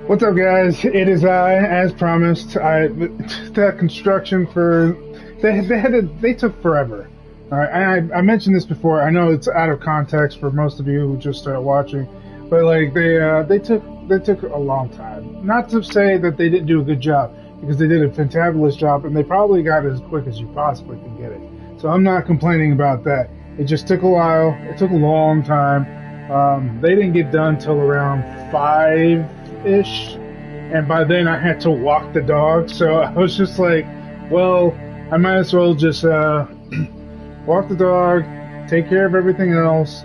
What's up, guys? It is I, as promised. That construction for they took forever. All right, I mentioned this before. I know it's out of context for most of you who just started watching, but like they took a long time. Not to say that they didn't do a good job, because they did a fantabulous job, and they probably got it as quick as you possibly can get it. So I'm not complaining about that. It just took a while. It took a long time. They didn't get done till around 5-ish, and by then I had to walk the dog. So I was just like, well, I might as well just walk the dog, take care of everything else,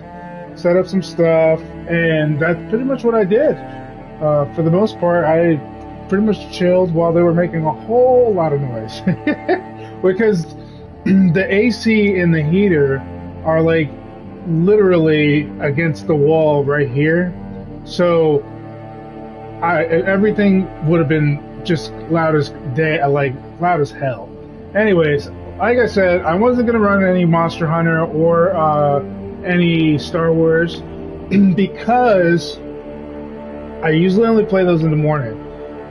set up some stuff, and that's pretty much what I did. For the most part, I pretty much chilled while they were making a whole lot of noise. Because the AC and the heater are like literally against the wall right here. So everything would have been just loud as loud as hell. Anyways, like I said, I wasn't gonna run any Monster Hunter or any Star Wars because I usually only play those in the morning,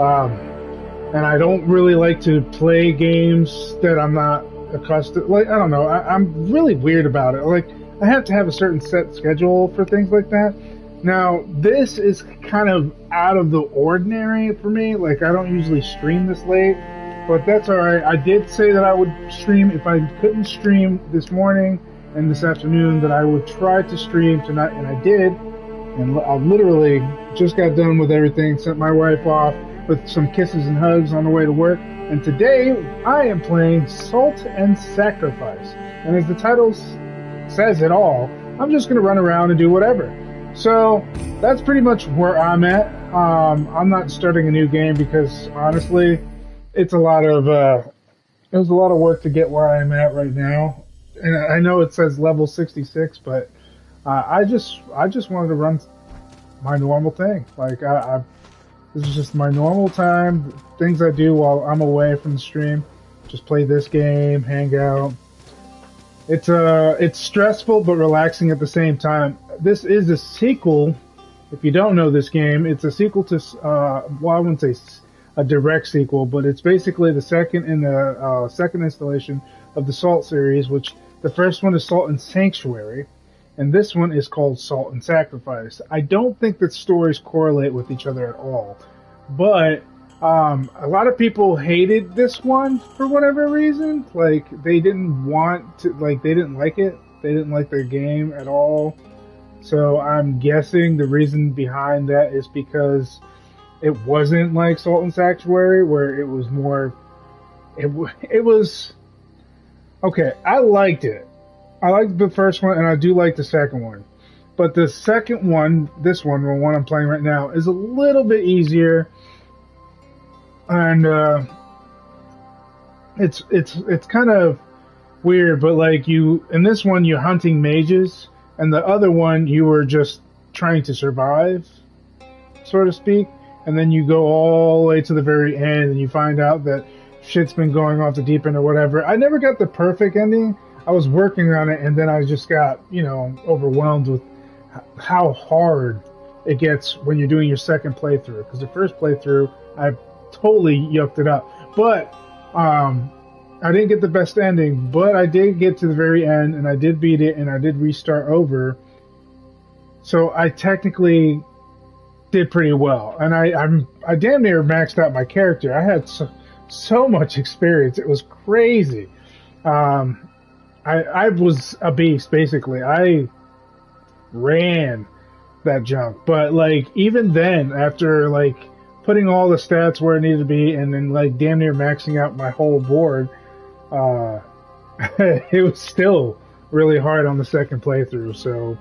and I don't really like to play games that I'm not accustomed. Like, I don't know, I'm really weird about it. Like, I have to have a certain set schedule for things like that. Now, this is kind of out of the ordinary for me. Like, I don't usually stream this late, but that's alright. I did say that I would stream if I couldn't stream this morning and this afternoon, that I would try to stream tonight, and I did. And I literally just got done with everything, sent my wife off with some kisses and hugs on the way to work. And today, I am playing Salt and Sacrifice. And as the title says it all, I'm just going to run around and do whatever. So that's pretty much where I'm at. I'm not starting a new game because honestly, it's a lot of it was a lot of work to get where I'm at right now. And I know it says level 66, but I just wanted to run my normal thing. Like this is just my normal time, things I do while I'm away from the stream. Just play this game, hang out. It's stressful but relaxing at the same time. This is a sequel. If you don't know this game, it's a sequel to, well, I wouldn't say a direct sequel, but it's basically the second in the second installation of the Salt series, which the first one is Salt and Sanctuary, and this one is called Salt and Sacrifice. I don't think that stories correlate with each other at all, but a lot of people hated this one for whatever reason. Like, they didn't want to, like, they didn't like it. They didn't like their game at all. So I'm guessing the reason behind that is because it wasn't like Salt and Sanctuary, where it was more, it was, okay, I liked it. I liked the first one, and I do like the second one. But the second one, this one, the one I'm playing right now, is a little bit easier. And it's kind of weird, but like, you in this one you're hunting mages, and the other one you were just trying to survive, so to speak. And then you go all the way to the very end, and you find out that shit's been going off the deep end or whatever. I never got the perfect ending. I was working on it, and then I just got, overwhelmed with how hard it gets when you're doing your second playthrough. Because the first playthrough, I totally yucked it up. But I didn't get the best ending, but I did get to the very end, and I did beat it, and I did restart over. So I technically did pretty well, and I damn near maxed out my character. I had so much experience; it was crazy. I was a beast, basically. I ran that junk, but like, even then, after like putting all the stats where it needed to be, and then like damn near maxing out my whole board, it was still really hard on the second playthrough. So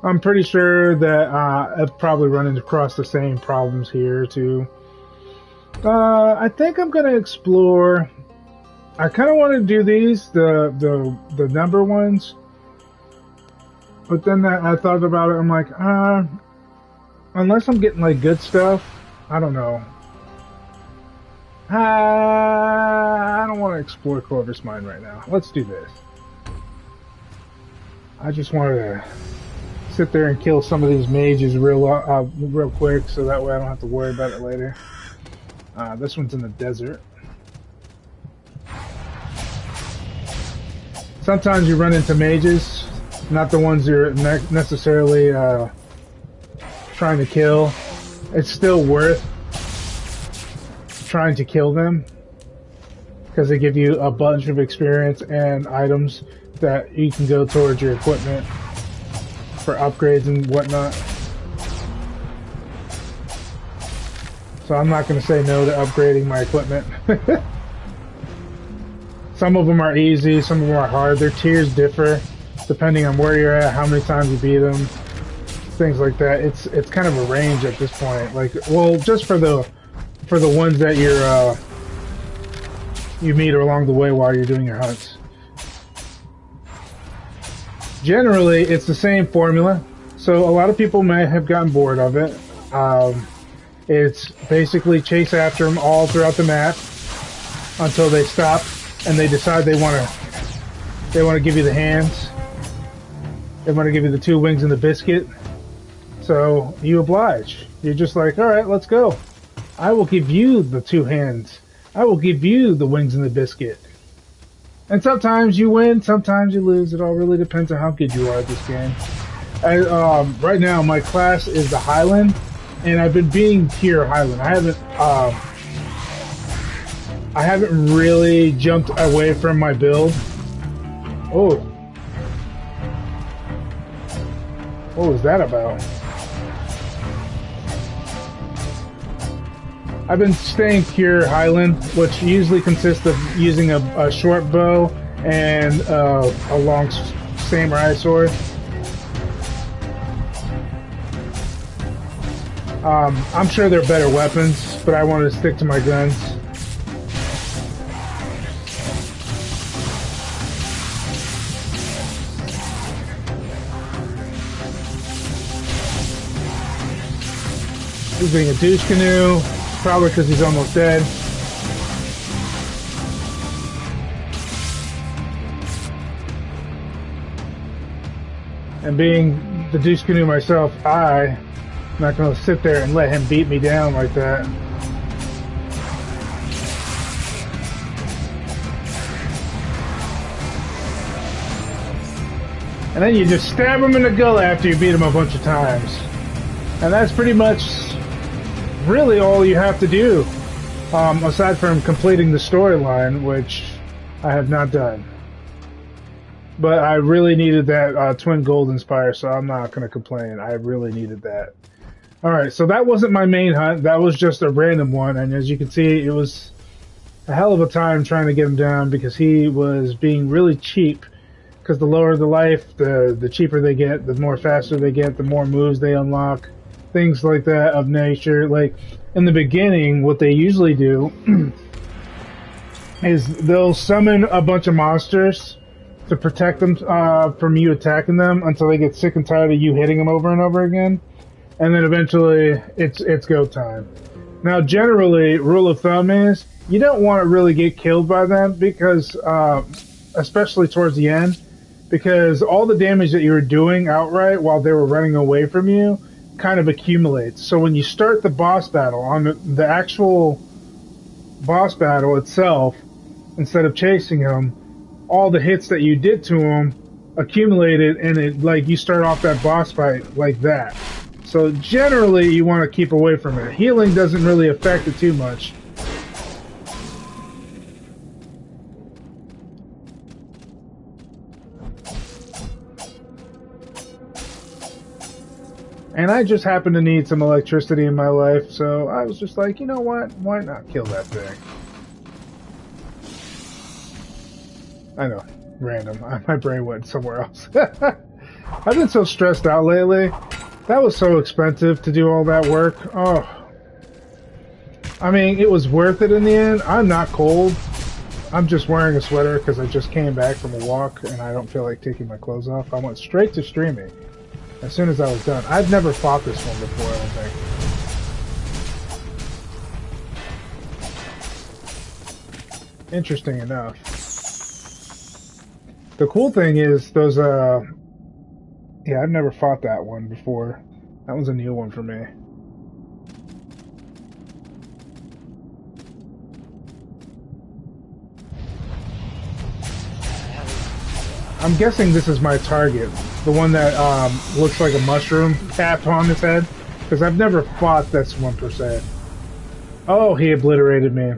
I'm pretty sure that I've probably run across the same problems here too. I think I'm gonna explore. I kind of want to do these, the number ones, but then I thought about it. I'm like, unless I'm getting like good stuff, I don't know. I don't want to explore Corvus Mine right now. Let's do this. I just wanted to sit there and kill some of these mages real quick, so that way I don't have to worry about it later. This one's in the desert. Sometimes you run into mages, not the ones you're necessarily trying to kill. It's still worth trying to kill them because they give you a bunch of experience and items that you can go towards your equipment for upgrades and whatnot. So I'm not going to say no to upgrading my equipment. Some of them are easy, some of them are hard. Their tiers differ depending on where you're at, how many times you beat them, things like that. It's kind of a range at this point. Like, well, just for the ones that you meet along the way while you're doing your hunts. Generally, it's the same formula, so a lot of people may have gotten bored of it. It's basically chase after them all throughout the map until they stop and they decide they want to give you the hands. They want to give you the 2 wings and the biscuit. So you oblige. You're just like, all right, let's go. I will give you the 2 hands. I will give you the wings and the biscuit. And sometimes you win, sometimes you lose. It all really depends on how good you are at this game. Right now, my class is the Highland, and I've been being tier Highland. I haven't really jumped away from my build. Oh. What was that about? I've been staying pure Highland, which usually consists of using a short bow and a long samurai sword. I'm sure they're better weapons, but I wanted to stick to my guns. He's being a douche canoe. Probably because he's almost dead. And being the douche canoe myself, I'm not going to sit there and let him beat me down like that. And then you just stab him in the gullet after you beat him a bunch of times. And that's pretty much really all you have to do, aside from completing the storyline, which I have not done. But I really needed that twin golden spire, so I'm not going to complain. I really needed that. Alright, so that wasn't my main hunt. That was just a random one, and as you can see, it was a hell of a time trying to get him down because he was being really cheap. Because the lower the life, the cheaper they get, the more faster they get, the more moves they unlock. Things like that of nature. Like in the beginning, what they usually do is they'll summon a bunch of monsters to protect them from you attacking them until they get sick and tired of you hitting them over and over again, and then eventually it's go time. Now, generally, rule of thumb is you don't want to really get killed by them because, especially towards the end, because all the damage that you were doing outright while they were running away from you kind of accumulates. So when you start the boss battle, on the actual boss battle itself, instead of chasing him, all the hits that you did to him accumulated, and it like you start off that boss fight like that. So generally you want to keep away from it. Healing doesn't really affect it too much. And I just happen to need some electricity in my life, so I was just like, you know what? Why not kill that thing? I know, random. My brain went somewhere else. I've been so stressed out lately. That was so expensive to do all that work. Oh. I mean, it was worth it in the end. I'm not cold. I'm just wearing a sweater because I just came back from a walk and I don't feel like taking my clothes off. I went straight to streaming as soon as I was done. I've never fought this one before, I don't think. Interesting enough. The cool thing is those Yeah, I've never fought that one before. That was a new one for me. I'm guessing this is my target. The one that looks like a mushroom cap on his head. Because I've never fought this one per se. Oh, he obliterated me.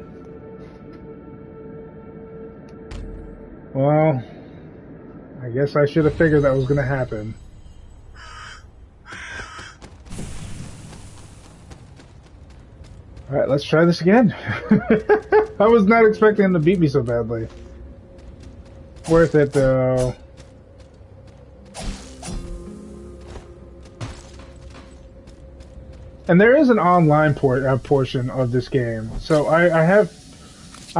Well, I guess I should have figured that was going to happen. Alright, let's try this again. I was not expecting him to beat me so badly. Worth it, though. And there is an online portion of this game. So I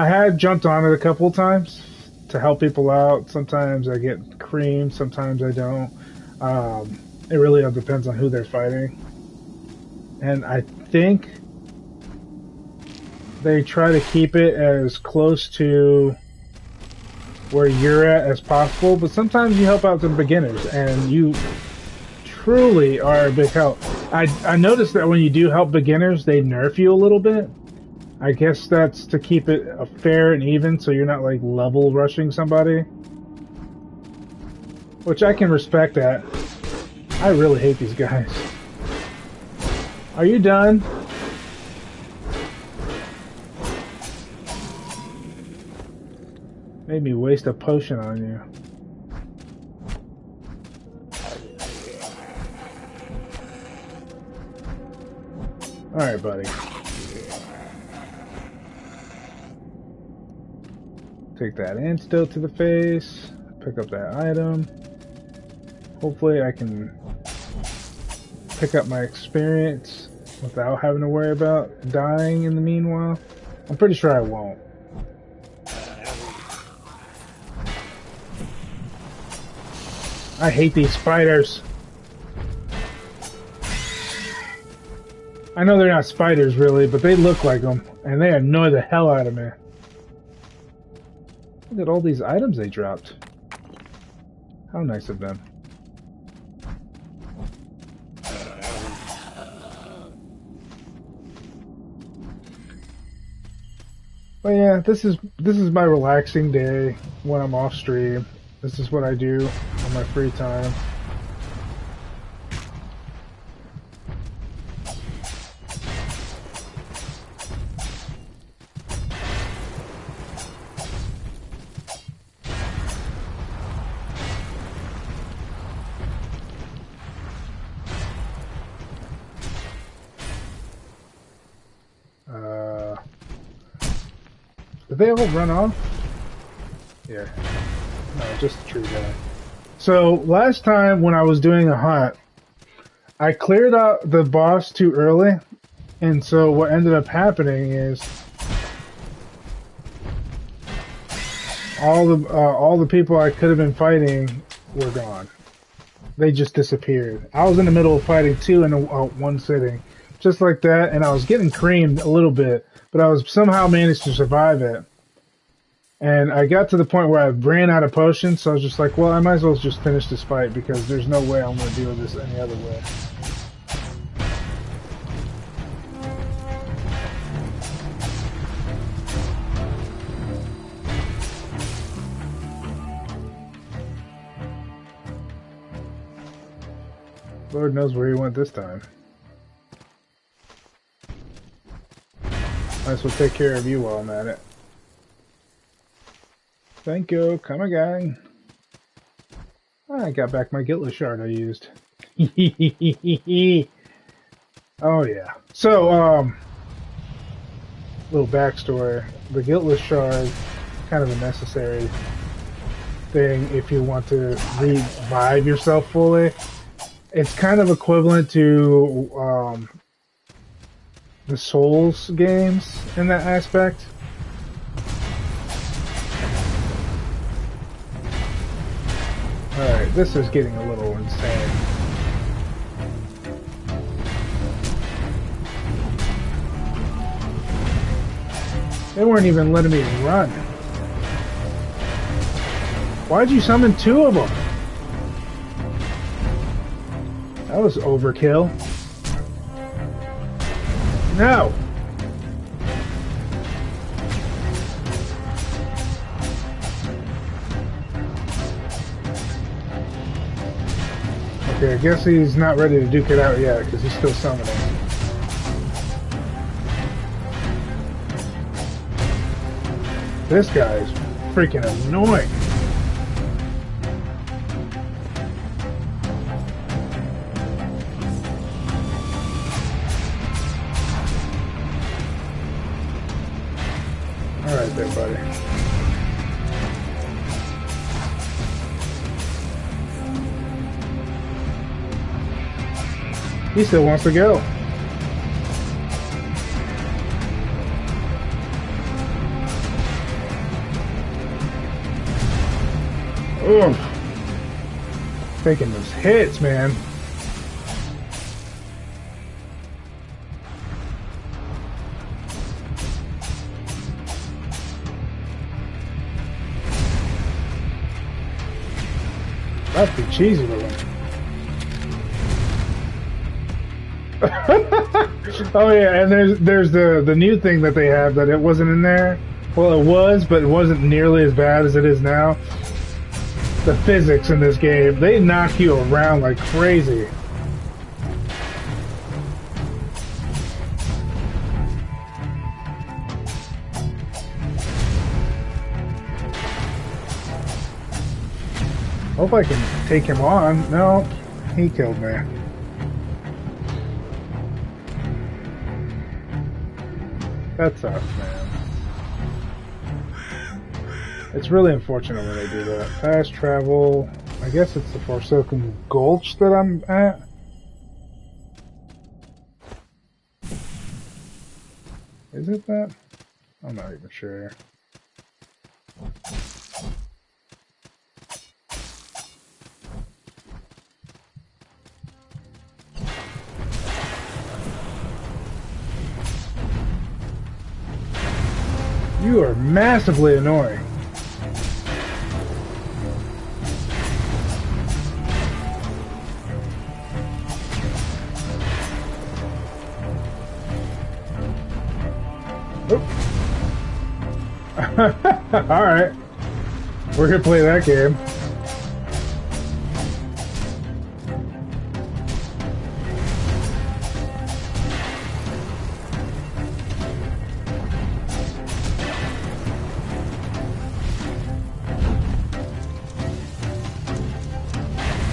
had jumped on it a couple of times to help people out. Sometimes I get creamed, sometimes I don't. It really all depends on who they're fighting. And I think they try to keep it as close to where you're at as possible, but sometimes you help out the beginners, and you truly are a big help. I noticed that when you do help beginners, they nerf you a little bit. I guess that's to keep it fair and even, so you're not like level rushing somebody. Which I can respect that. I really hate these guys. Are you done? Made me waste a potion on you. Alright, buddy. Take that antidote to the face. Pick up that item. Hopefully I can pick up my experience without having to worry about dying in the meanwhile. I'm pretty sure I won't. I hate these spiders. I know they're not spiders really, but they look like them, and they annoy the hell out of me. Look at all these items they dropped. How nice of them. But yeah, this is my relaxing day when I'm off stream. This is what I do on my free time. Did they all run off? Yeah. No, just the tree guy. So, last time when I was doing a hunt, I cleared out the boss too early, and so what ended up happening is all the people I could have been fighting were gone. They just disappeared. I was in the middle of fighting two in one sitting, just like that, and I was getting creamed a little bit, but I was somehow managed to survive it. And I got to the point where I ran out of potions, so I was just like, well, I might as well just finish this fight because there's no way I'm going to deal with this any other way. Lord knows where he went this time. Might as well take care of you while I'm at it. Thank you. Come again. I got back my guiltless shard I used. Oh yeah. So, little backstory. The guiltless shard, kind of a necessary thing if you want to revive yourself fully. It's kind of equivalent to the Souls games in that aspect. Alright, this is getting a little insane. They weren't even letting me run. Why'd you summon two of them? That was overkill. No! Okay, I guess he's not ready to duke it out yet, because he's still summoning. This guy is freaking annoying. Alright there, buddy. He still wants to go. Ugh. Taking those hits, man. That's pretty cheesy looking. Oh yeah, and there's the new thing that they have that it wasn't in there. Well, it was, but it wasn't nearly as bad as it is now. The physics in this game, they knock you around like crazy. Hope I can take him on. No, he killed me. That sucks, man. It's really unfortunate when they do that. Fast travel. I guess it's the Forsaken Gulch that I'm at. Is it that? I'm not even sure. You are massively annoying. Alright. We're gonna play that game.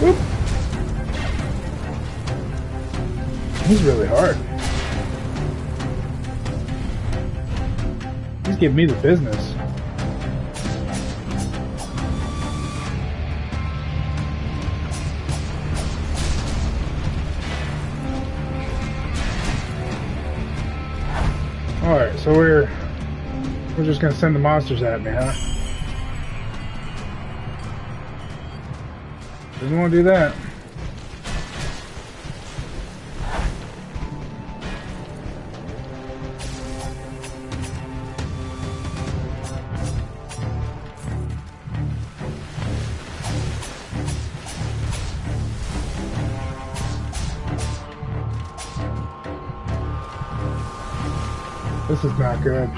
Oop. He's really hard. He's giving me the business. Alright, so we're just gonna send the monsters at me, huh? Didn't want to do that. This is not good.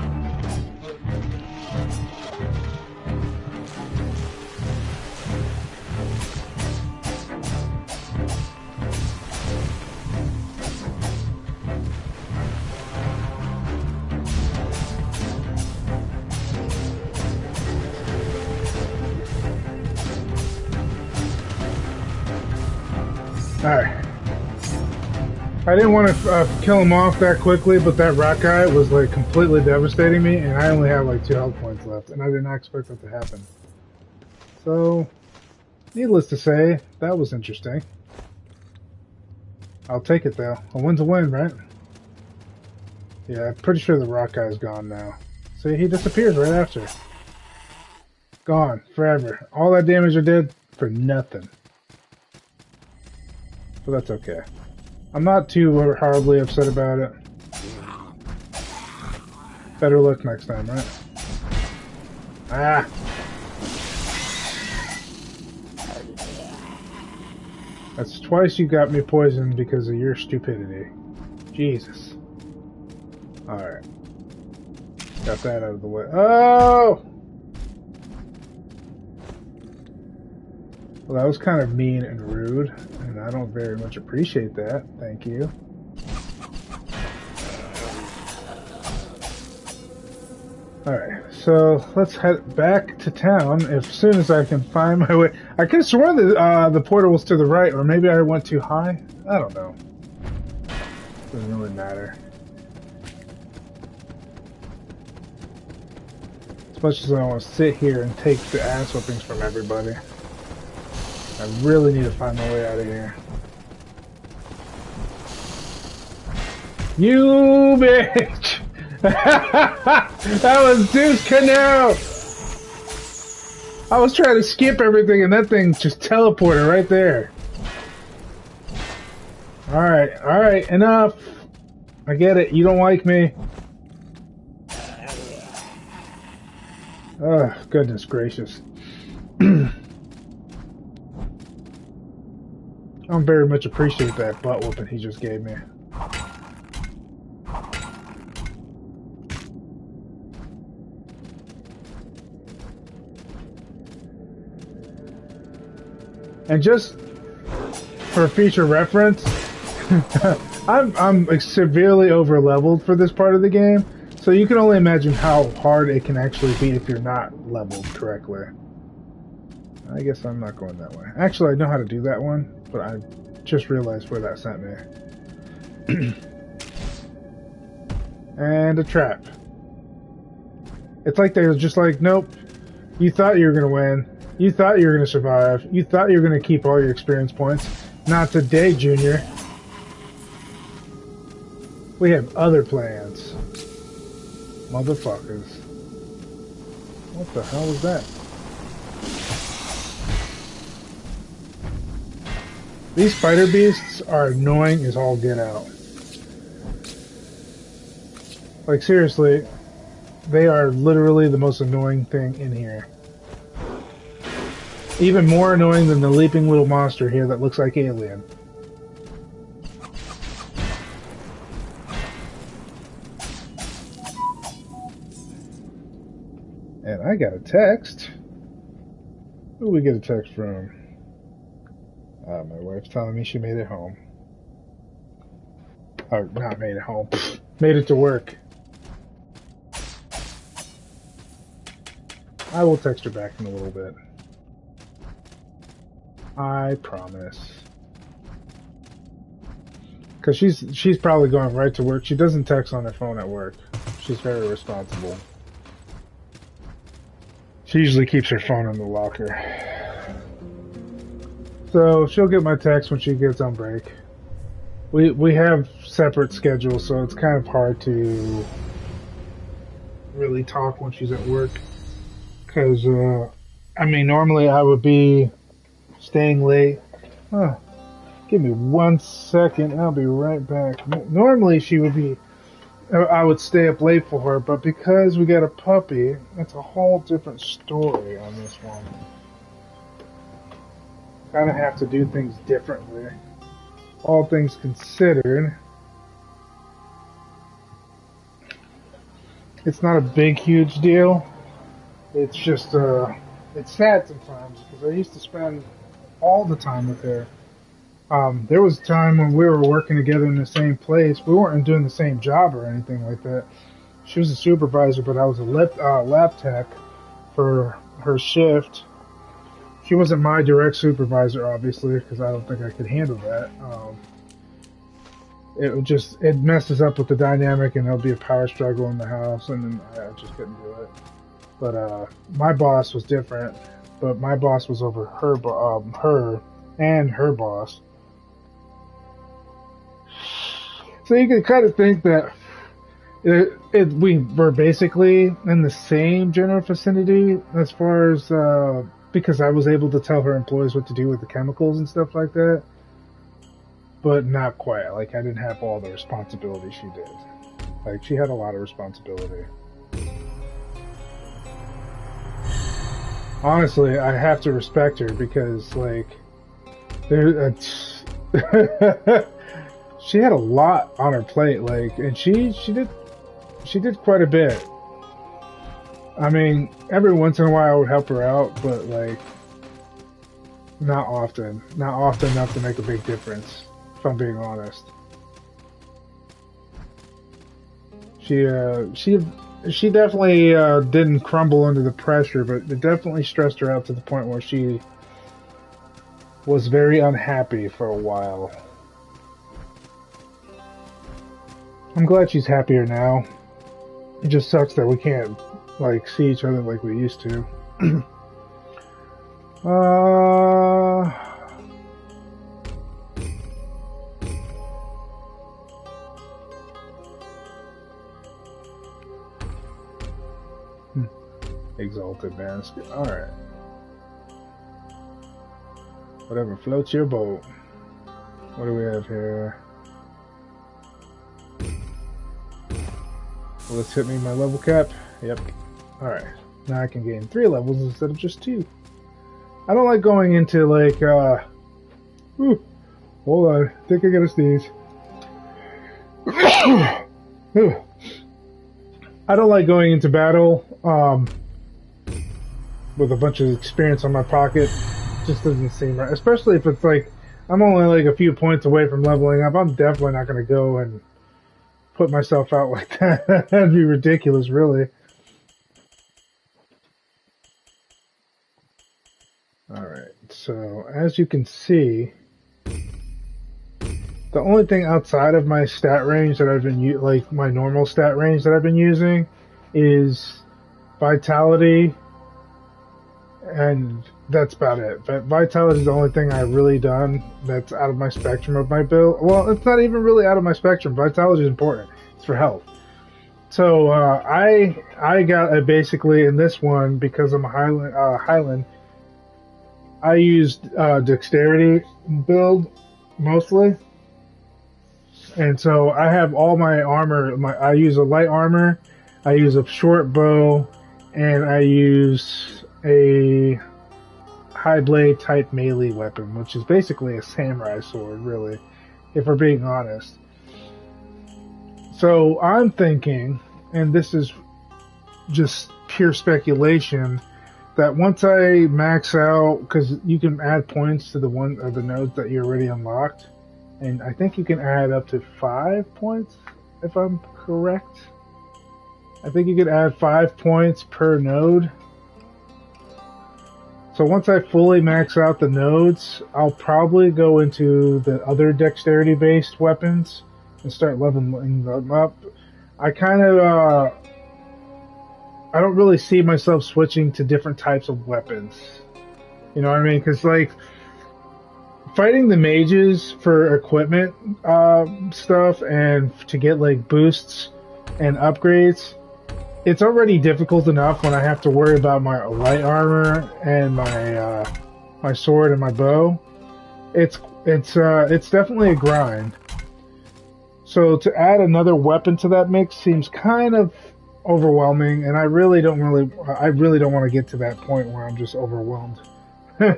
Alright. I didn't want to kill him off that quickly, but that rock guy was like completely devastating me, and I only have like 2 health points left, and I did not expect that to happen. So, needless to say, that was interesting. I'll take it though. A win's a win, right? Yeah, I'm pretty sure the rock guy's gone now. See, he disappears right after. Gone, forever. All that damage I did for nothing. But that's okay. I'm not too horribly upset about it. Better luck next time, right? Ah! That's twice you got me poisoned because of your stupidity. Jesus. Alright. Got that out of the way. Oh! Well, that was kind of mean and rude, and I don't very much appreciate that. Thank you. Alright, so let's head back to town as soon as I can find my way. I could have sworn that the portal was to the right, or maybe I went too high. I don't know. Doesn't really matter. As much as I want to sit here and take the ass whippings from everybody, I really need to find my way out of here. You bitch! That was Deuce Canoe! I was trying to skip everything and that thing just teleported right there. Alright, enough. I get it, you don't like me. Oh, goodness gracious. I don't very much appreciate that butt whooping he just gave me. And just for future reference, I'm severely over leveled for this part of the game, so you can only imagine how hard it can actually be if you're not leveled correctly. I guess I'm not going that way. Actually, I know how to do that one, but I just realized where that sent me. And a trap. It's like they were just like, nope, you thought you were going to win. You thought you were going to survive. You thought you were going to keep all your experience points. Not today, Junior. We have other plans. Motherfuckers. What the hell was that? These spider beasts are annoying as all get out. Like, seriously, they are literally the most annoying thing in here. Even more annoying than the leaping little monster here that looks like Alien. And I got a text. Who do we get a text from? My wife's telling me she made it home. Or, not made it home. Made it to work. I will text her back in a little bit. I promise. Because she's probably going right to work. She doesn't text on her phone at work. She's very responsible. She usually keeps her phone in the locker. So she'll get my text when she gets on break. We have separate schedules, so it's kind of hard to really talk when she's at work. Because, I mean, normally I would be staying late. Oh, give me 1 second. I'll be right back. Normally she would be, I would stay up late for her, but because we got a puppy, it's a whole different story on this one. Kind of have to do things differently. All things considered, it's not a big, huge deal. It's just, it's sad sometimes because I used to spend all the time with her. There was a time when we were working together in the same place. We weren't doing the same job or anything like that. She was a supervisor, but I was a lab tech for her shift. She wasn't my direct supervisor, obviously, because I don't think I could handle that. It messes up with the dynamic, and there'll be a power struggle in the house, and then I just couldn't do it. But my boss was different. But my boss was over her and her boss. So you can kind of think that we were basically in the same general vicinity as far as because I was able to tell her employees what to do with the chemicals and stuff like that. But not quite. Like, I didn't have all the responsibility she did. Like, she had a lot of responsibility. Honestly, I have to respect her because, like, She had a lot on her plate, like, and she did quite a bit. I mean, every once in a while I would help her out, but like, not often enough to make a big difference, if I'm being honest. She definitely didn't crumble under the pressure, but it definitely stressed her out to the point where she was very unhappy for a while. I'm glad she's happier now. It just sucks that we can't, like, see each other like we used to. Exalted Mask. Alright. Whatever floats your boat. What do we have here? Will this hit me my level cap? Yep. Alright. Now I can gain 3 levels instead of just 2. I don't like going into like, ooh, hold on. I think I gotta sneeze. I don't like going into battle, with a bunch of experience on my pocket. Just doesn't seem right. Especially if it's like, I'm only like a few points away from leveling up. I'm definitely not gonna go and put myself out like that. That'd be ridiculous, really. Alright, so as you can see, the only thing outside of my stat range that I've been like my normal stat range that I've been using is vitality, and that's about it. But vitality is the only thing I've really done that's out of my spectrum of my build. Well, it's not even really out of my spectrum. Vitality is important. It's for health. So I got basically in this one, because I'm a Highland, I used dexterity build mostly, and so I have all my armor. I use a light armor, I use a short bow, and I use a high blade type melee weapon, which is basically a samurai sword, really, if we're being honest. So I'm thinking, and this is just pure speculation, that once I max out, because you can add points to the one of the nodes that you already unlocked, and I think you can add up to 5 points, if I'm correct. I think you could add 5 points per node. So once I fully max out the nodes, I'll probably go into the other dexterity-based weapons and start leveling them up. I kind of, I don't really see myself switching to different types of weapons. You know what I mean? Because, like, fighting the mages for equipment stuff and to get, like, boosts and upgrades, it's already difficult enough when I have to worry about my light armor and my my sword and my bow. It's definitely a grind. So to add another weapon to that mix seems kind of overwhelming, and I really don't want to get to that point where I'm just overwhelmed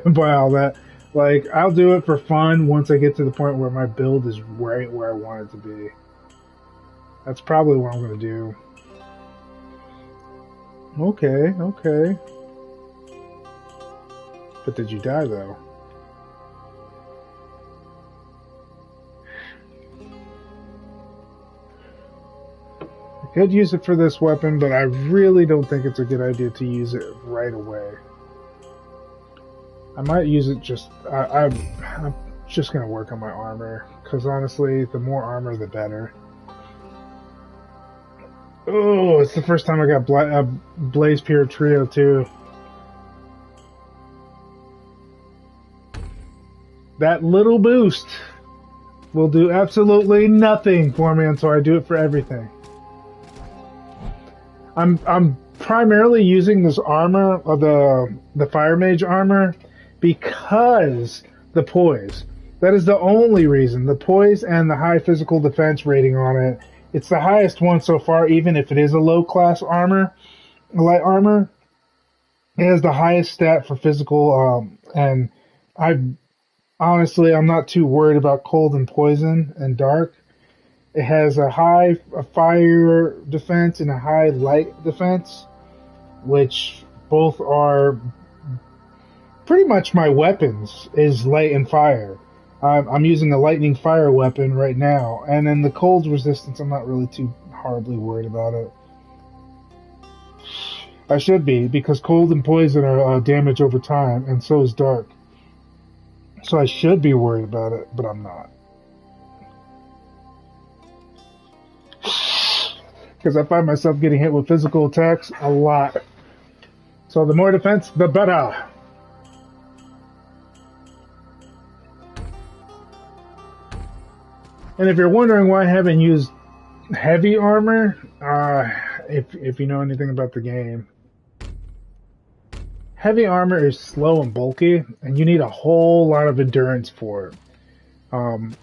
by all that. Like, I'll do it for fun once I get to the point where my build is right where I want it to be. That's probably what I'm going to do. Okay. But did you die, though? I could use it for this weapon, but I really don't think it's a good idea to use it right away. I might use it just... I'm just going to work on my armor, because honestly, the more armor, the better. Oh, it's the first time I got Blaze Pure Trio, too. That little boost will do absolutely nothing for me until I do it for everything. I'm primarily using this armor, of the Fire Mage armor, because the poise. That is the only reason. The poise and the high physical defense rating on it. It's the highest one so far, even if it is a low class armor, light armor. It has the highest stat for physical, and Honestly, I'm not too worried about cold and poison and dark. It has a fire defense and a high light defense, which both are pretty much my weapons is light and fire. I'm using a lightning fire weapon right now, and then the cold resistance, I'm not really too horribly worried about it. I should be, because cold and poison are damage over time, and so is dark. So I should be worried about it, but I'm not. Because I find myself getting hit with physical attacks a lot. So the more defense, the better. And if you're wondering why I haven't used heavy armor, if you know anything about the game, heavy armor is slow and bulky, and you need a whole lot of endurance for it.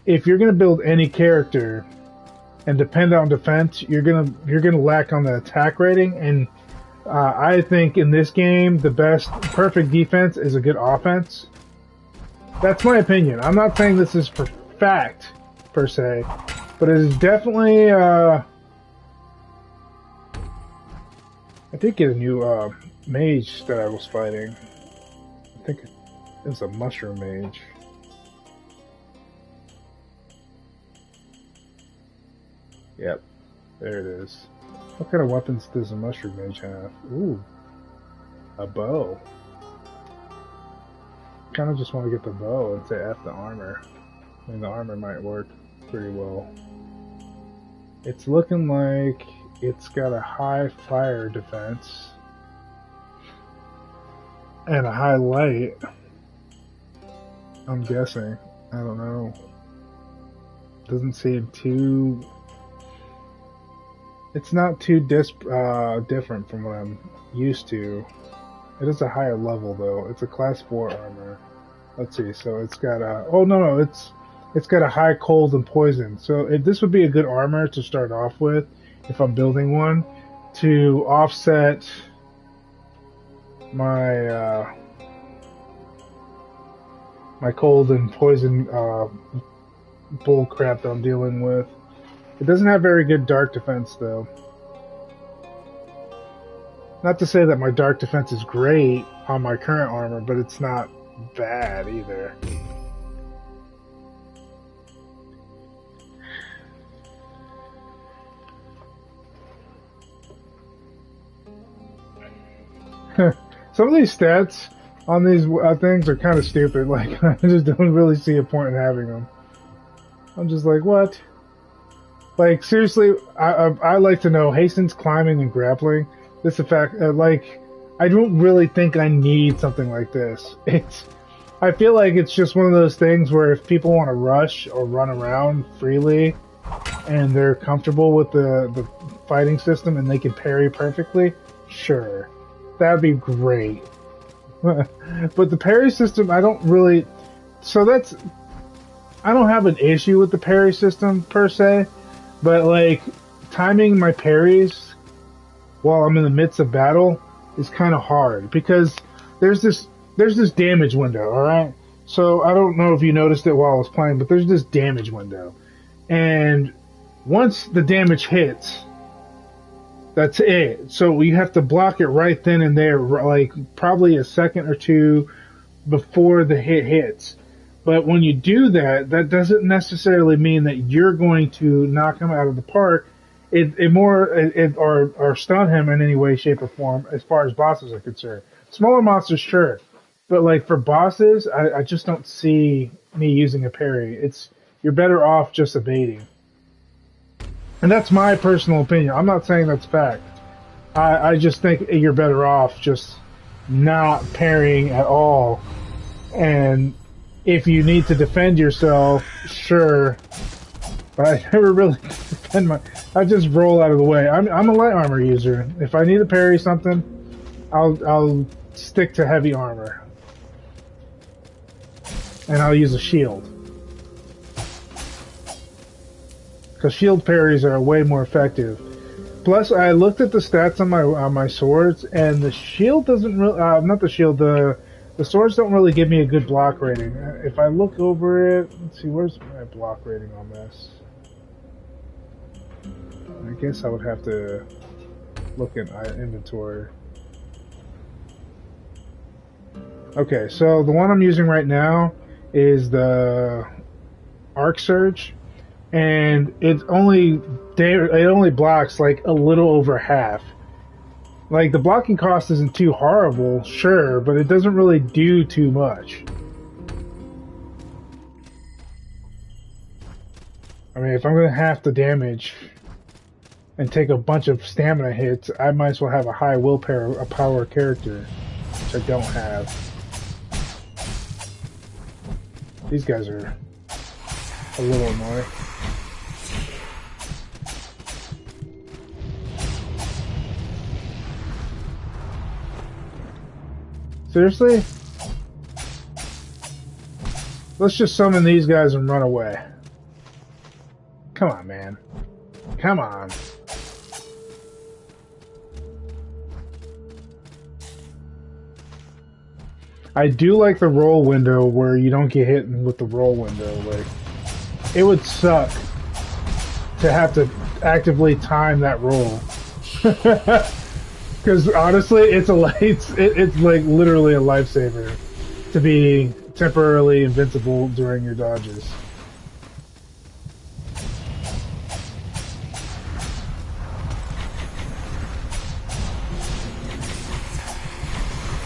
If you're gonna build any character and depend on defense, you're gonna lack on the attack rating. And I think in this game, the perfect defense is a good offense. That's my opinion. I'm not saying this is for fact per se, but it is definitely. I did get a new mage that I was fighting. I think it was a mushroom mage. Yep, there it is. What kind of weapons does a mushroom mage have? Ooh, a bow. Kind of just want to get the bow and say F the armor. I mean, the armor might work pretty well. It's looking like it's got a high fire defense and a high light. I'm guessing. I don't know. Doesn't seem too. It's not too different from what I'm used to. It is a higher level though. It's a class 4 armor. Let's see. So it's got a. Oh no, it's got a high cold and poison. So this would be a good armor to start off with if I'm building one to offset my my cold and poison bull crap that I'm dealing with. It doesn't have very good dark defense though. Not to say that my dark defense is great on my current armor, but it's not bad either. Some of these stats on these things are kind of stupid. Like, I just don't really see a point in having them. I'm just like, what? Like, seriously, I like to know Hastings, climbing, and grappling. This effect, like, I don't really think I need something like this. I feel like it's just one of those things where if people want to rush or run around freely and they're comfortable with the fighting system and they can parry perfectly, sure. That'd be great. But the parry system, I don't really... So I don't have an issue with the parry system, per se. But, like, timing my parries while I'm in the midst of battle is kind of hard. Because there's this damage window, alright? So, I don't know if you noticed it while I was playing, but there's this damage window. And once the damage hits... That's it. So you have to block it right then and there, like probably a second or two before the hit hits. But when you do that, that doesn't necessarily mean that you're going to knock him out of the park. Or stun him in any way, shape, or form as far as bosses are concerned. Smaller monsters, sure. But like for bosses, I just don't see me using a parry. You're better off just evading. And that's my personal opinion. I'm not saying that's fact. I just think you're better off just not parrying at all. And if you need to defend yourself, sure. But I never really defend I just roll out of the way. I'm a light armor user. If I need to parry something, I'll stick to heavy armor. And I'll use a shield. Because shield parries are way more effective. Plus, I looked at the stats on my swords, and the shield doesn't really. Not the shield. The swords don't really give me a good block rating. If I look over it, let's see, where's my block rating on this? I guess I would have to look at inventory. Okay, so the one I'm using right now is the Arc Surge, and it only blocks like a little over half. Like, the blocking cost isn't too horrible, sure, but it doesn't really do too much. I mean, if I'm gonna have to damage and take a bunch of stamina hits, I might as well have a high power character, which I don't have. These guys are a little annoying. Seriously? Let's just summon these guys and run away. Come on, man. Come on. I do like the roll window where you don't get hit with the roll window. Like, it would suck to have to actively time that roll. Because honestly, it's like literally a lifesaver to be temporarily invincible during your dodges.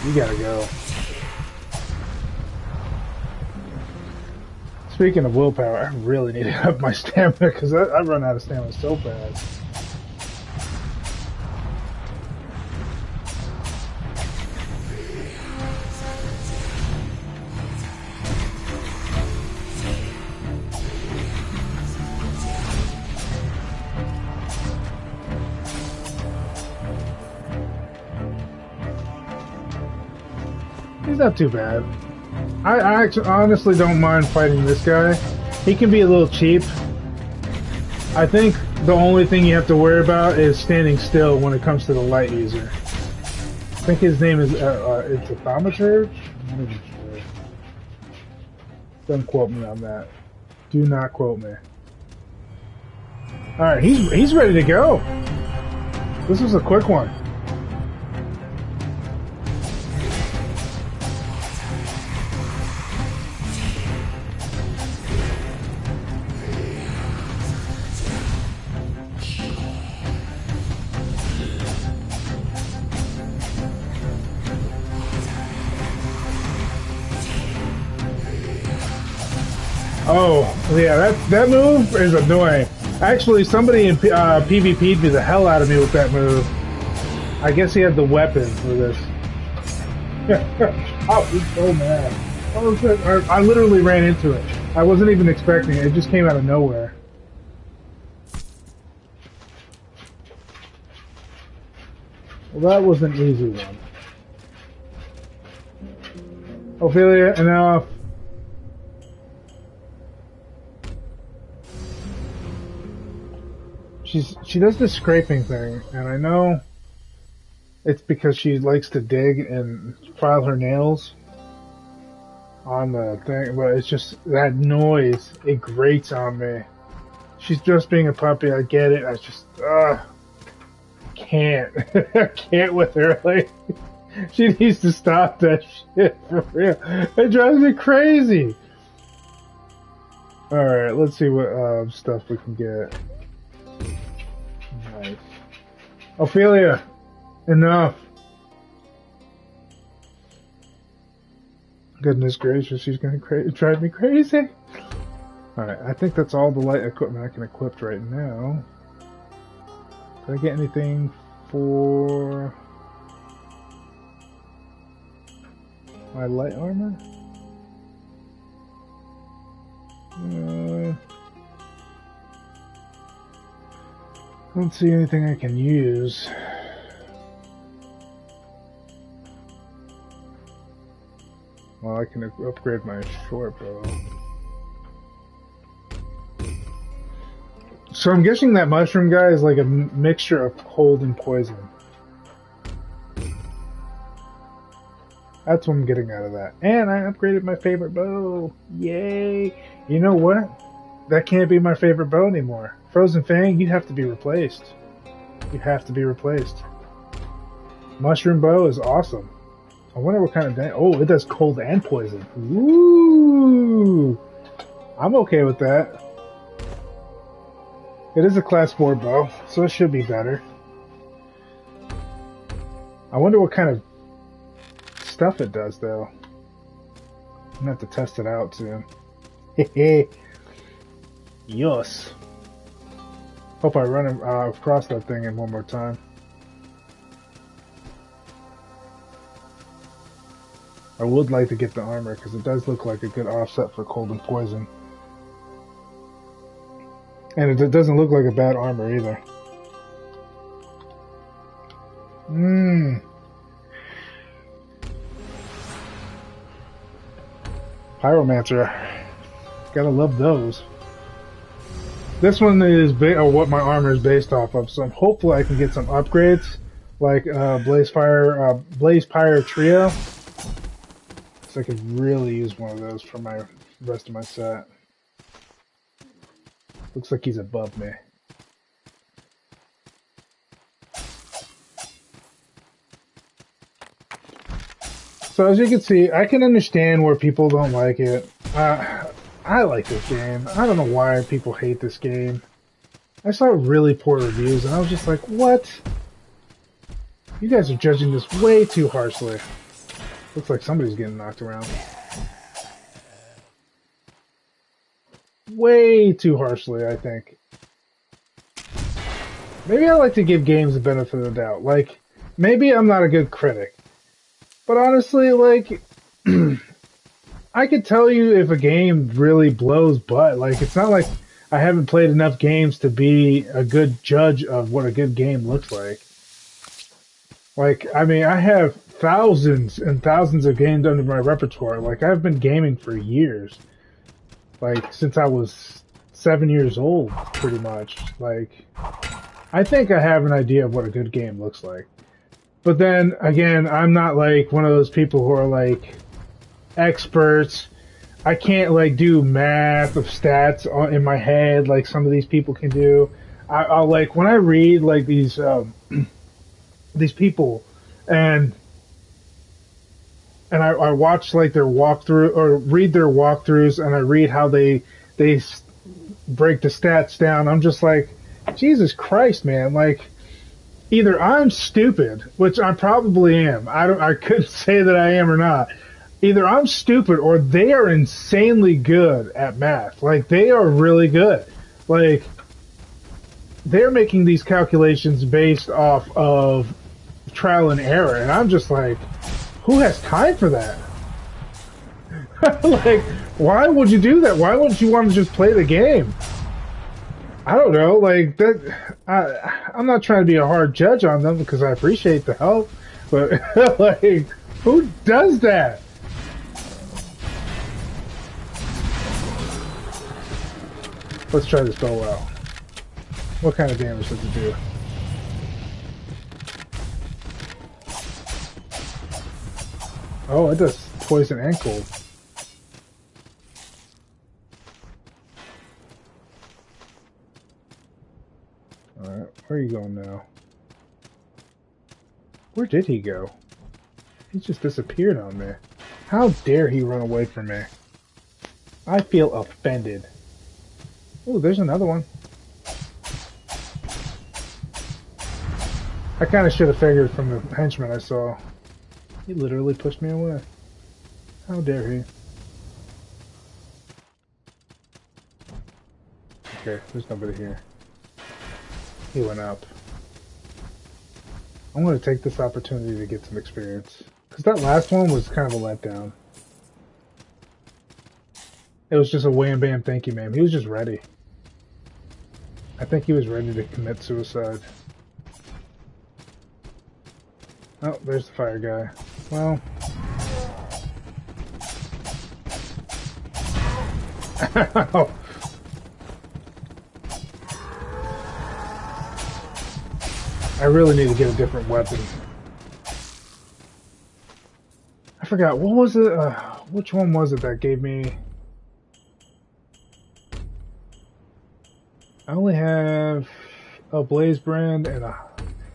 You gotta go. Speaking of willpower, I really need to up my stamina because I run out of stamina so fast. He's not too bad. I actually honestly don't mind fighting this guy. He can be a little cheap. I think the only thing you have to worry about is standing still when it comes to the light user. I think his name is it's a thaumaturge? I'm not even sure. Don't quote me on that. Do not quote me. Alright, he's ready to go. This was a quick one. Oh, yeah, that move is annoying. Actually, somebody in PvP'd me the hell out of me with that move. I guess he had the weapon for this. I was so mad. I literally ran into it. I wasn't even expecting it. It just came out of nowhere. Well, that was an easy one. Ophelia, enough. She does this scraping thing, and I know it's because she likes to dig and file her nails on the thing, but it's just that noise, it grates on me. She's just being a puppy, I get it, I just, can't. I can't with her, like, she needs to stop that shit, for real. It drives me crazy. Alright, let's see what stuff we can get. Nice. Ophelia, enough. Goodness gracious, she's gonna drive me crazy. Alright, I think that's all the light equipment I can equip right now. Did I get anything for my light armor? Don't see anything I can use. Well, I can upgrade my short bow. So I'm guessing that mushroom guy is like a mixture of cold and poison. That's what I'm getting out of that. And I upgraded my favorite bow. Yay! You know what? That can't be my favorite bow anymore. Frozen Fang, you have to be replaced. You have to be replaced. Mushroom bow is awesome. I wonder what kind of oh, it does cold and poison. Ooh! I'm okay with that. It is a class 4 bow, so it should be better. I wonder what kind of stuff it does, though. I'm gonna have to test it out soon. Hehe. Yes. Hope I run across that thing in one more time. I would like to get the armor because it does look like a good offset for cold and poison. And it doesn't look like a bad armor either. Pyromancer. Gotta love those. This one is what my armor is based off of, so hopefully I can get some upgrades, like Blaze Pyre Trio. So I could really use one of those for my rest of my set. Looks like he's above me. So as you can see, I can understand where people don't like it. I like this game. I don't know why people hate this game. I saw really poor reviews and I was just like, what? You guys are judging this way too harshly. Looks like somebody's getting knocked around. Way too harshly, I think. Maybe I like to give games the benefit of the doubt. Like, maybe I'm not a good critic. But honestly, like, I could tell you if a game really blows butt. Like, it's not like I haven't played enough games to be a good judge of what a good game looks like. Like, I mean, I have thousands and thousands of games under my repertoire. Like, I've been gaming for years. Like, since I was 7 years old, pretty much. Like, I think I have an idea of what a good game looks like. But then, again, I'm not like one of those people who are like experts. I can't like do math of stats in my head like some of these people can do. I'll like, when I read like these people and I watch like their walkthrough or read their walkthroughs and I read how they break the stats down. I'm just like, Jesus Christ, man. Like, either I'm stupid, which I probably am. I couldn't say that I am or not. Either I'm stupid or they are insanely good at math. Like, they are really good. Like, they're making these calculations based off of trial and error. And I'm just like, who has time for that? Like, why would you do that? Why wouldn't you want to just play the game? I don't know, like, that, I'm not trying to be a hard judge on them because I appreciate the help, but, like, who does that? Let's try this bow out. What kind of damage does it do? Oh, it does poison and cold. Alright, where are you going now? Where did he go? He just disappeared on me. How dare he run away from me? I feel offended. Oh, there's another one. I kind of should have figured from the henchman I saw. He literally pushed me away. How dare he? Okay, there's nobody here. He went up. I'm going to take this opportunity to get some experience. Because that last one was kind of a letdown. It was just a wham bam thank you ma'am. He was just ready. I think he was ready to commit suicide. Oh, there's the fire guy. Well. I really need to get a different weapon. I forgot. What was it? Which one was it that gave me... I only have a Blaze brand and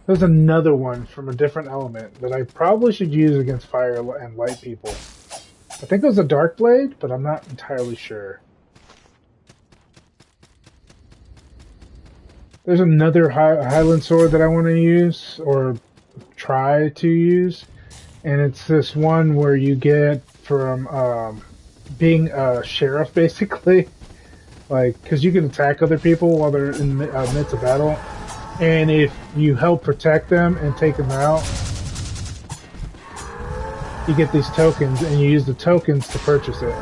there's another one from a different element that I probably should use against fire and light people. I think it was a Dark Blade, but I'm not entirely sure. There's another Highland sword that I want to use, or try to use, and it's this one where you get from being a sheriff, basically. Like, because you can attack other people while they're in the midst of battle, and if you help protect them and take them out, you get these tokens, and you use the tokens to purchase it.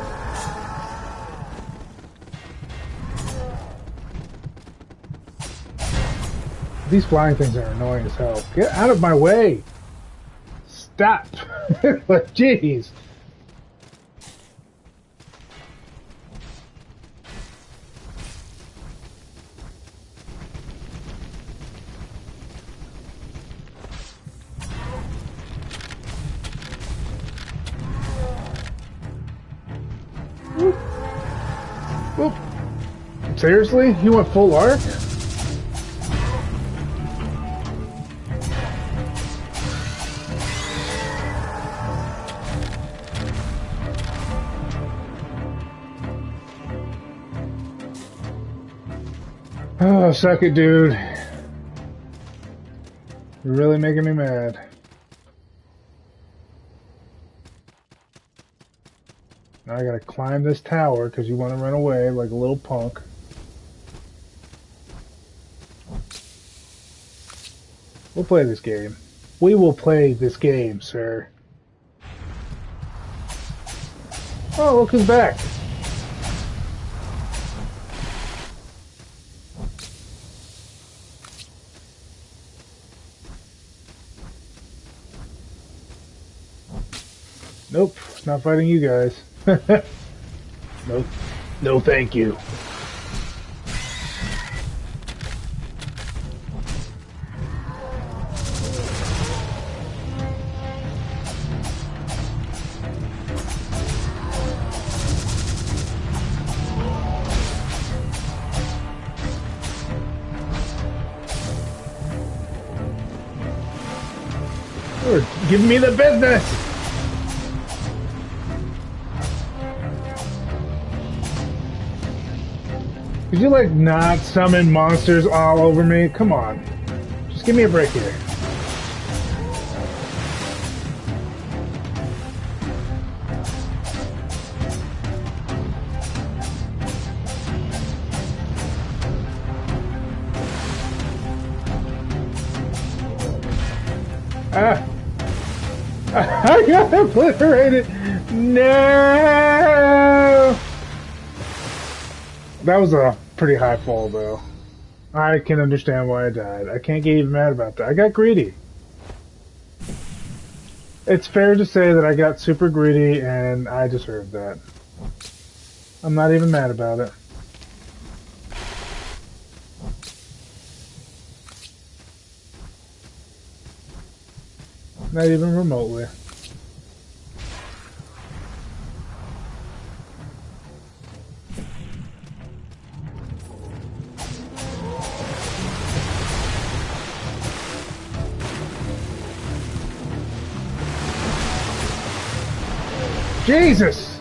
These flying things are annoying as hell. Get out of my way! Stop! Like, jeez! Whoop. Seriously? You went full arc? Oh, suck it, dude. You're really making me mad. Now I gotta climb this tower because you want to run away like a little punk. We'll play this game. We will play this game, sir. Oh, look who's back. Nope, not fighting you guys. Nope. No thank you. You're giving me the business! Could you, like, not summon monsters all over me? Come on. Just give me a break here. Ah! I got obliterated! No! That was a pretty high fall, though. I can understand why I died. I can't get even mad about that. I got greedy. It's fair to say that I got super greedy, and I deserved that. I'm not even mad about it. Not even remotely. Jesus!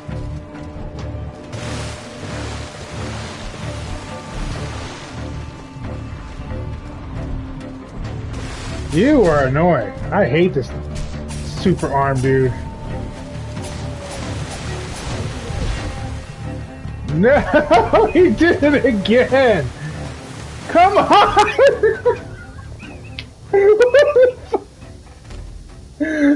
You are annoying. I hate this super arm dude. No! He did it again! Come on!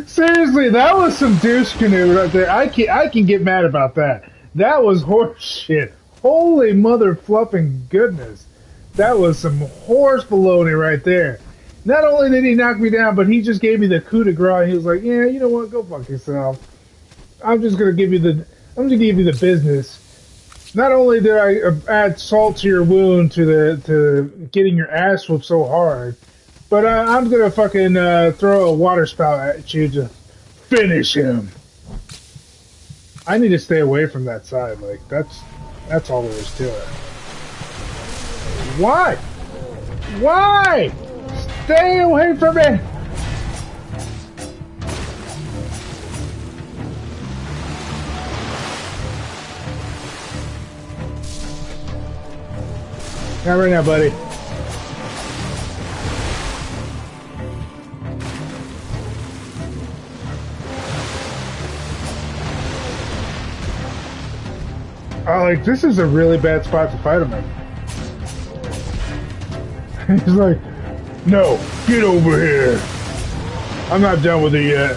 Seriously, that was some douche canoe right there. I can get mad about that. That was horse shit. Holy mother fluffing goodness. That was some horse baloney right there. Not only did he knock me down, but he just gave me the coup de grace. He was like, "Yeah, you know what? Go fuck yourself. I'm just gonna give you the business." Not only did I add salt to your wound to getting your ass whooped so hard, but I'm gonna fucking throw a water spout at you to finish him. I need to stay away from that side. Like, that's all there is to it. Why? Why? Stay away from me! Not right now, buddy. Oh, like, this is a really bad spot to fight him in. He's like, no, get over here. I'm not done with you yet.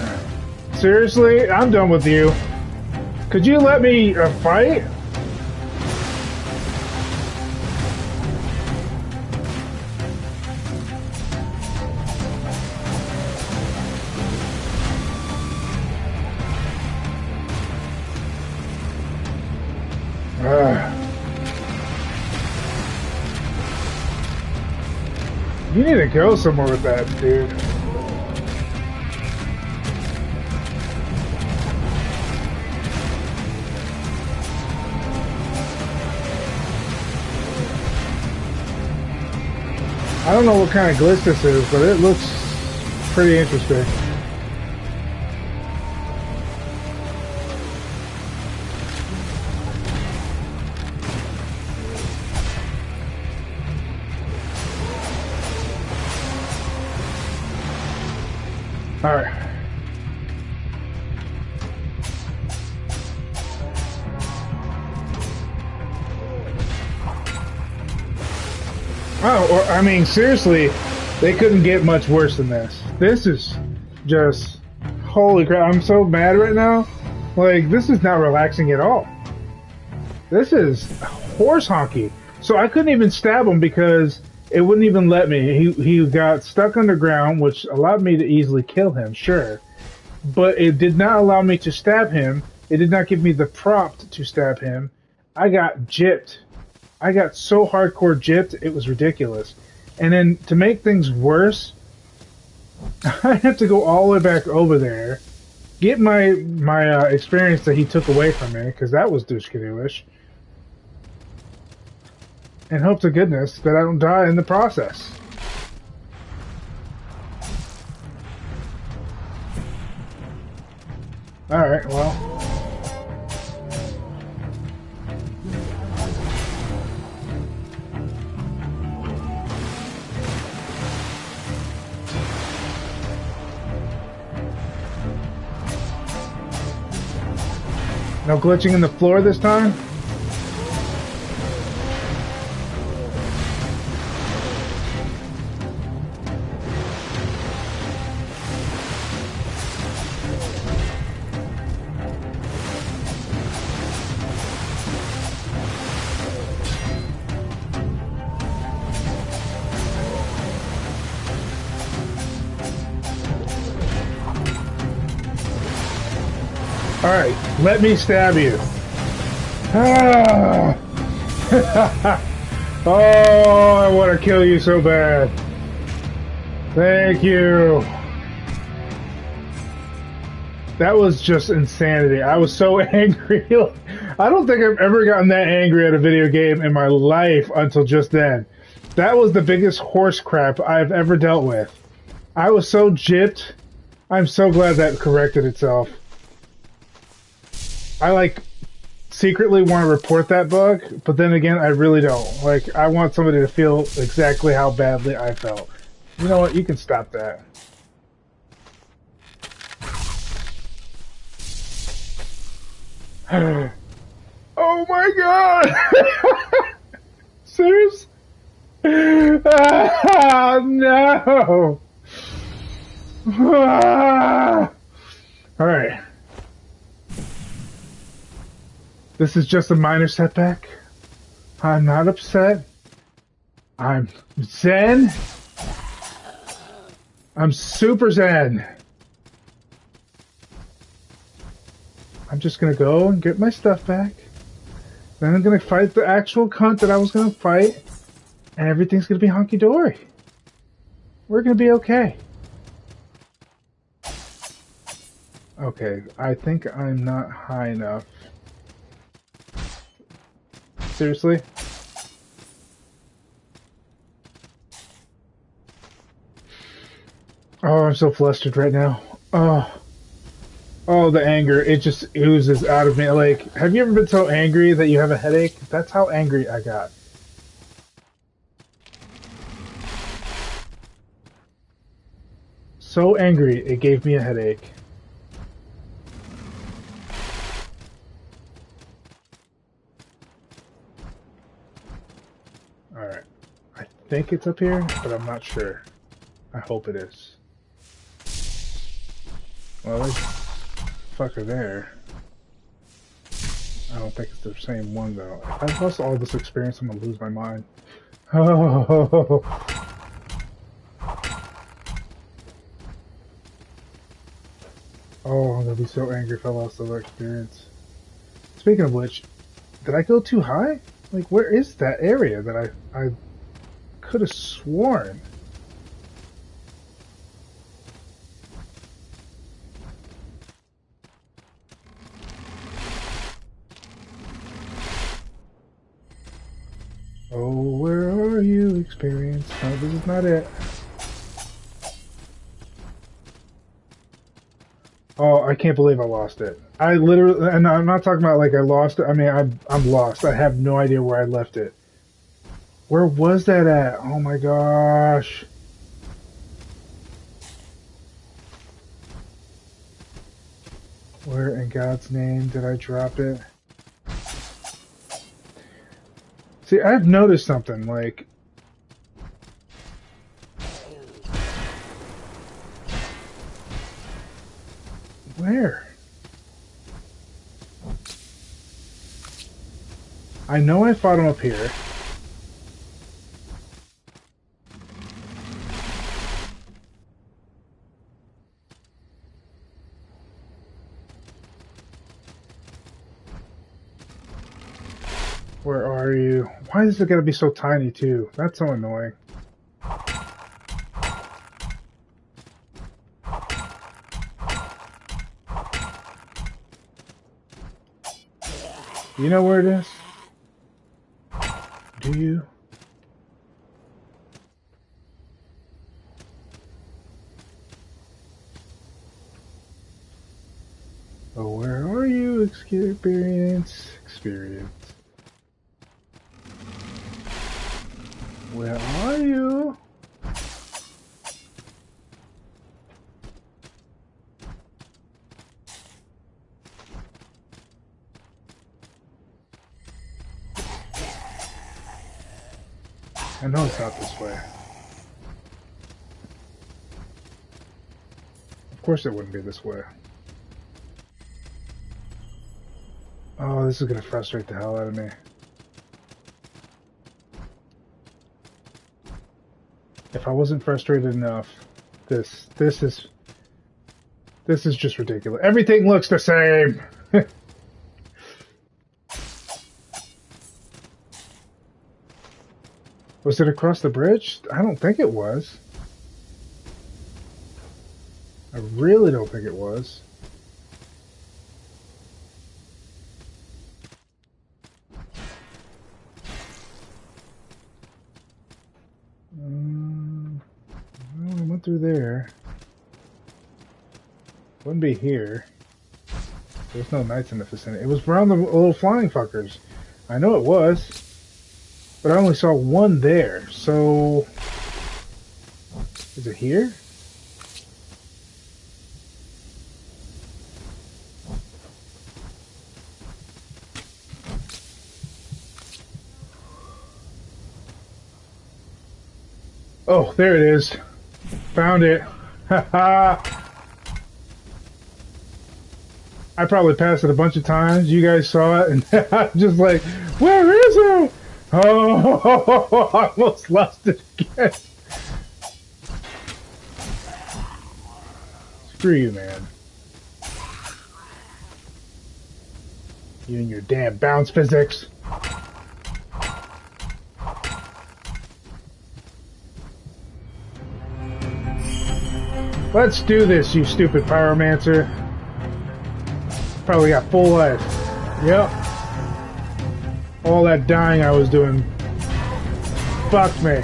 Seriously? I'm done with you. Could you let me fight? You need to go somewhere with that, dude. I don't know what kind of glitch this is, but it looks pretty interesting. All right. Oh, or, I mean, seriously, they couldn't get much worse than this. This is just, holy crap, I'm so mad right now. Like, this is not relaxing at all. This is horse honky. So I couldn't even stab him because it wouldn't even let me. He got stuck underground, which allowed me to easily kill him, sure. But it did not allow me to stab him. It did not give me the prompt to stab him. I got gypped. I got so hardcore gypped, it was ridiculous. And then to make things worse, I have to go all the way back over there, get my experience that he took away from me, because that was douche-canoeish, and hope to goodness that I don't die in the process. Alright, well. No glitching in the floor this time? Alright, let me stab you. Ah. Oh, I want to kill you so bad. Thank you. That was just insanity. I was so angry. I don't think I've ever gotten that angry at a video game in my life until just then. That was the biggest horse crap I've ever dealt with. I was so gypped. I'm so glad that corrected itself. I, like, secretly want to report that bug, but then again, I really don't. Like, I want somebody to feel exactly how badly I felt. You know what? You can stop that. Oh my god! Seriously? Ah, no! Ah. Alright. This is just a minor setback. I'm not upset. I'm zen. I'm super zen. I'm just gonna go and get my stuff back. Then I'm gonna fight the actual cunt that I was gonna fight. And everything's gonna be honky-dory. We're gonna be okay. Okay, I think I'm not high enough. Seriously? Oh, I'm so flustered right now. Oh, the anger. It just oozes out of me. Like, have you ever been so angry that you have a headache? That's how angry I got. So angry, it gave me a headache. Alright. I think it's up here, but I'm not sure. I hope it is. Well, there's fucker there. I don't think it's the same one, though. If I've lost all this experience, I'm gonna lose my mind. Oh, oh, I'm gonna be so angry if I lost all the experience. Speaking of which, did I go too high? Like, where is that area that I could have sworn? Oh, where are you, experience? No, this is not it. Oh, I can't believe I lost it. I literally, and I'm not talking about like I lost it. I mean, I'm lost. I have no idea where I left it. Where was that at? Oh my gosh. Where in God's name did I drop it? See, I've noticed something, like... Where? I know I fought him up here. Where are you? Why is it gotta be so tiny, too? That's so annoying. You know where it is? Do you? Oh, where are you? Experience. Where are you? I know it's not this way. Of course it wouldn't be this way. Oh, this is gonna frustrate the hell out of me. If I wasn't frustrated enough, this is just ridiculous. Everything looks the same. Was it across the bridge? I don't think it was. I really don't think it was. Well, I went through there. Wouldn't be here. There's no knights in the vicinity. It was around the little flying fuckers. I know it was. But I only saw one there, so... Is it here? Oh, there it is. Found it. Haha. I probably passed it a bunch of times. You guys saw it, and I'm just like, where is it? Oh, I almost lost it again. Screw you, man. You and your damn bounce physics. Let's do this, you stupid pyromancer. Probably got full life. Yep. All that dying I was doing fucked me.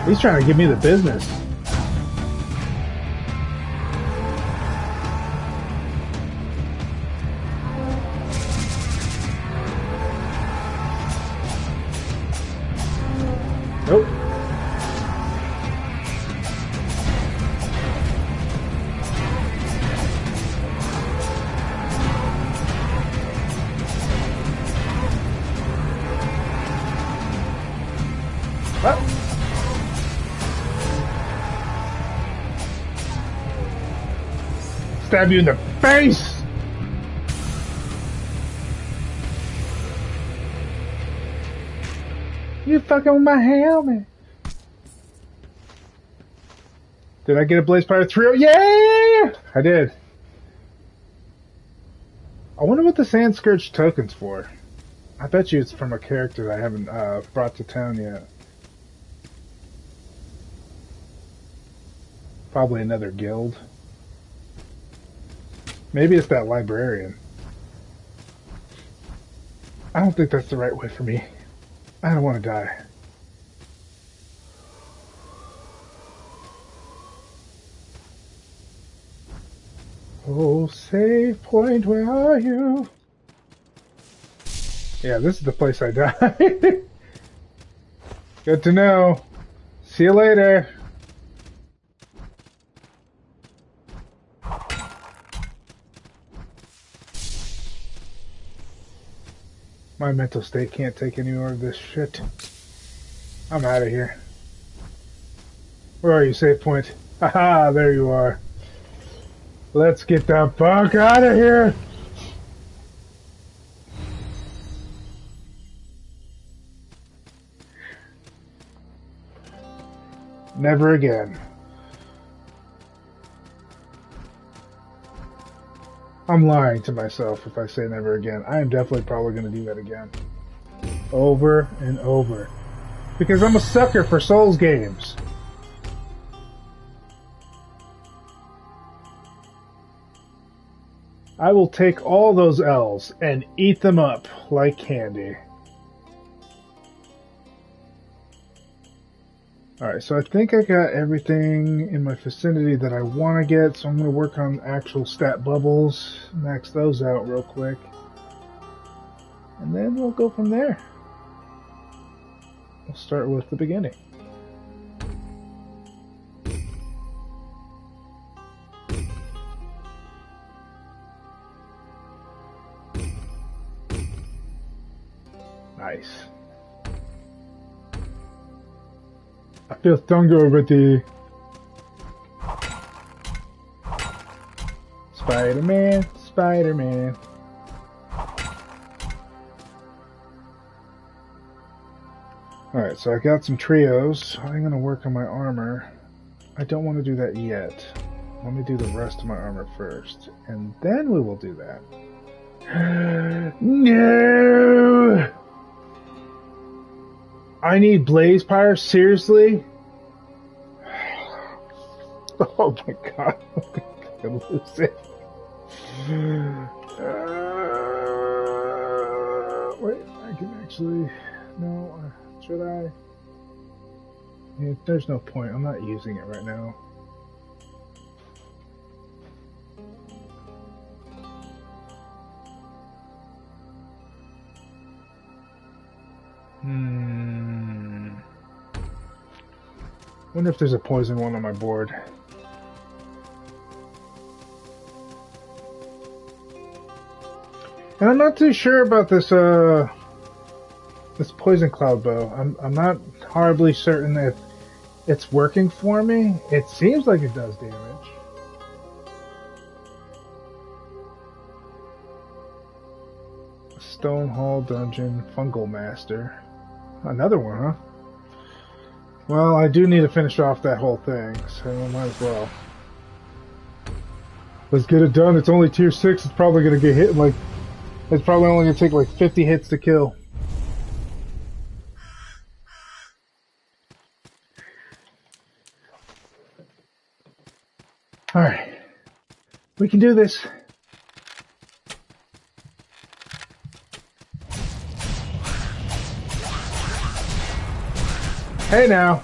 He's trying to give me the business. Nope. What? Stab you in the face! You fucking with my helmet. Did I get a Blaze Powder 3? Yeah! I did. I wonder what the Sand Scourge token's for. I bet you it's from a character that I haven't brought to town yet. Probably another guild. Maybe it's that librarian. I don't think that's the right way for me. I don't want to die. Oh, save point, where are you? Yeah, this is the place I died. Good to know. See you later. My mental state can't take any more of this shit. I'm out of here. Where are you, save point? Haha, there you are. Let's get the fuck out of here! Never again. I'm lying to myself if I say never again. I am definitely probably going to do that again. Over and over. Because I'm a sucker for Souls games. I will take all those L's and eat them up like candy. Alright, so I think I got everything in my vicinity that I want to get, so I'm going to work on actual stat bubbles, max those out real quick, and then we'll go from there. We'll start with the beginning. Nice. I feel stronger already. Spider-Man, Spider-Man. Alright, so I got some trios. I'm going to work on my armor. I don't want to do that yet. Let me do the rest of my armor first. And then we will do that. No! I need Blaze Pyre? Seriously? Oh my god. I'm gonna lose it. Wait, I can actually... No, should I? Yeah, there's no point. I'm not using it right now. Wonder if there's a poison one on my board. And I'm not too sure about this this poison cloud bow. I'm not horribly certain if it's working for me. It seems like it does damage. Stone Hall Dungeon Fungal Master. Another one, huh? Well, I do need to finish off that whole thing, so I might as well. Let's get it done. It's only tier 6. It's probably gonna get hit like... It's probably only gonna take like 50 hits to kill. Alright. We can do this. Hey now.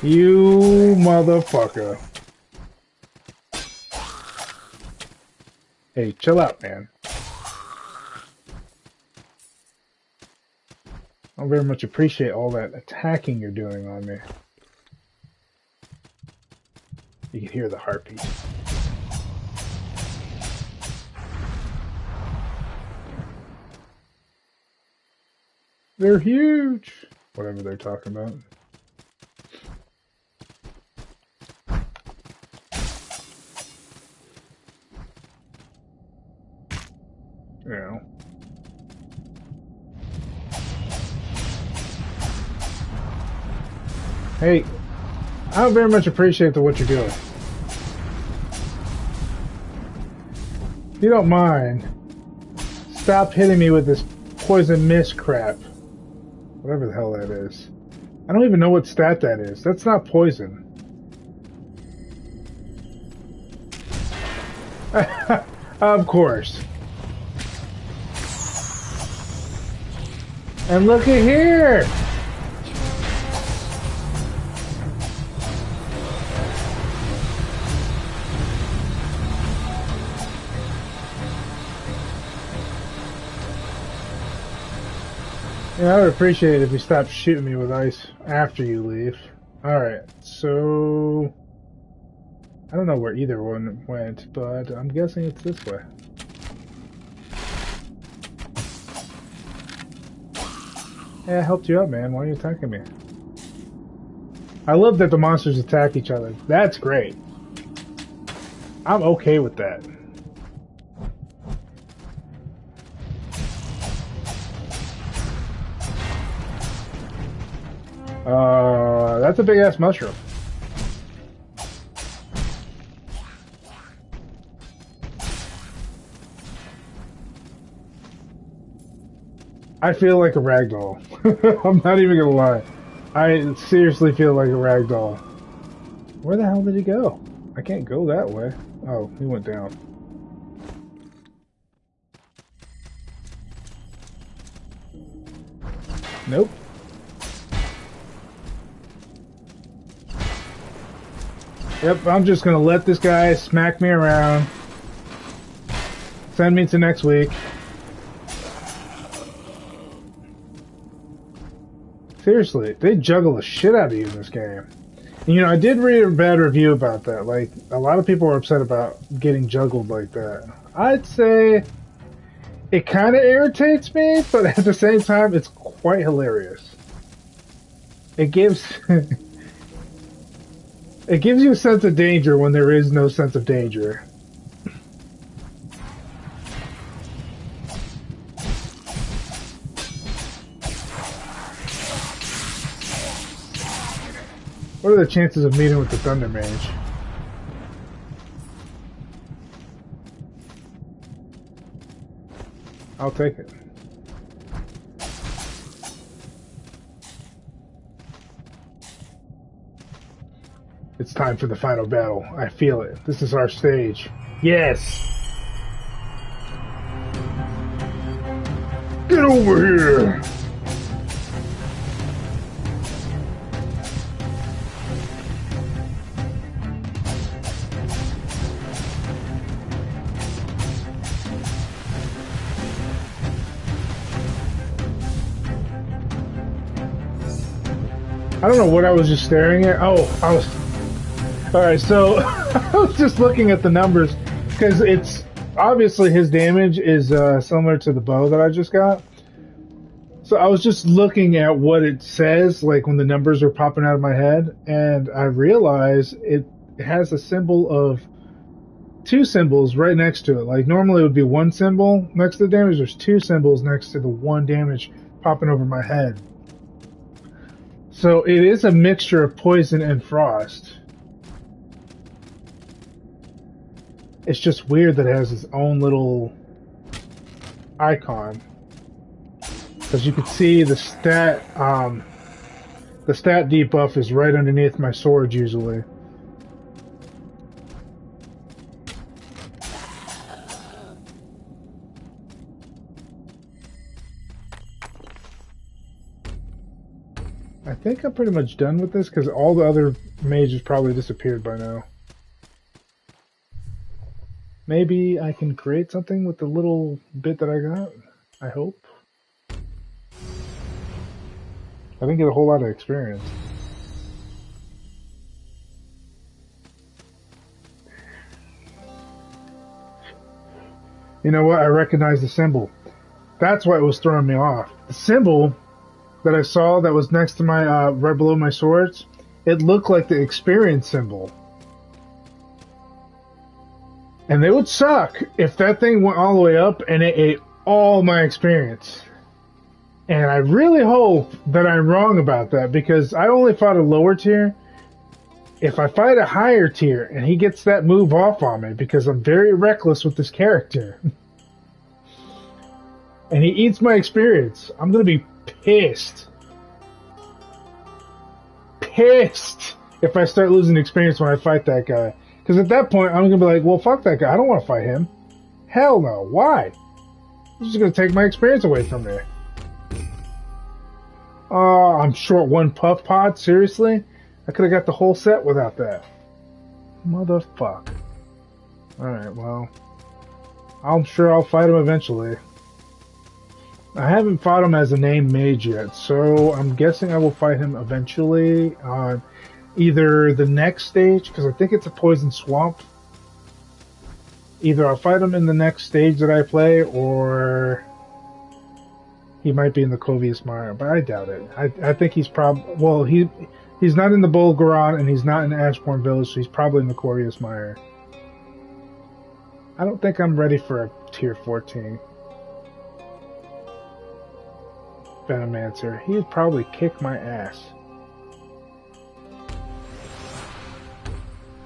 You motherfucker. Hey, chill out, man. I very much appreciate all that attacking you're doing on me. You can hear the heartbeat. They're huge! Whatever they're talking about. Yeah. Hey, I very much appreciate what you're doing. If you don't mind, stop hitting me with this poison mist crap. Whatever the hell that is. I don't even know what stat that is. That's not poison. Of course. And look at here! Yeah, I would appreciate it if you stopped shooting me with ice after you leave. Alright, so... I don't know where either one went, but I'm guessing it's this way. Yeah, I helped you out, man. Why are you attacking me? I love that the monsters attack each other. That's great. I'm okay with that. That's a big-ass mushroom. I feel like a ragdoll. I'm not even gonna lie. I seriously feel like a ragdoll. Where the hell did he go? I can't go that way. Oh, he went down. Nope. Yep, I'm just gonna let this guy smack me around. Send me to next week. Seriously, they juggle the shit out of you in this game. And, you know, I did read a bad review about that. Like, a lot of people are upset about getting juggled like that. I'd say it kind of irritates me, but at the same time, it's quite hilarious. It gives... It gives you a sense of danger when there is no sense of danger. What are the chances of meeting with the Thunder Mage? I'll take it. It's time for the final battle. I feel it. This is our stage. Yes! Get over here! I don't know what I was just staring at. Oh, I was... Alright, so I was just looking at the numbers because it's obviously his damage is similar to the bow that I just got. So I was just looking at what it says, like when the numbers are popping out of my head, and I realized it has a symbol of two symbols right next to it. Like normally it would be one symbol next to the damage. There's two symbols next to the one damage popping over my head. So it is a mixture of poison and frost. It's just weird that it has its own little icon. Because you can see the stat debuff is right underneath my sword usually. I think I'm pretty much done with this because all the other mages probably disappeared by now. Maybe I can create something with the little bit that I got. I hope. I didn't get a whole lot of experience. You know what? I recognize the symbol. That's why it was throwing me off. The symbol that I saw that was next to my, right below my swords, it looked like the experience symbol. And it would suck if that thing went all the way up and it ate all my experience. And I really hope that I'm wrong about that because I only fought a lower tier. If I fight a higher tier and he gets that move off on me because I'm very reckless with this character and he eats my experience, I'm going to be pissed. Pissed if I start losing experience when I fight that guy. Because at that point, I'm going to be like, well, fuck that guy. I don't want to fight him. Hell no. Why? He's just going to take my experience away from me. Oh, I'm short one puff pod? Seriously? I could have got the whole set without that. Motherfuck. Alright, well. I'm sure I'll fight him eventually. I haven't fought him as a named mage yet, so I'm guessing I will fight him eventually on either the next stage, because I think it's a poison swamp. Either I'll fight him in the next stage that I play, or he might be in the Covius Mire, but I doubt it. I think he's well, he's not in the Bulgaron, and he's not in the Ashbourne Village, so he's probably in the Covius Mire. I don't think I'm ready for a tier 14. Venomancer. He'd probably kick my ass.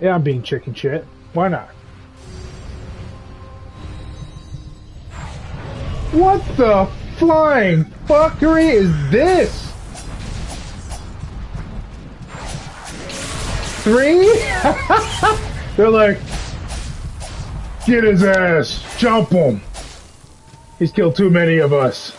Yeah, I'm being chicken shit. Why not? What the flying fuckery is this? 3? They're like, get his ass, jump him. He's killed too many of us.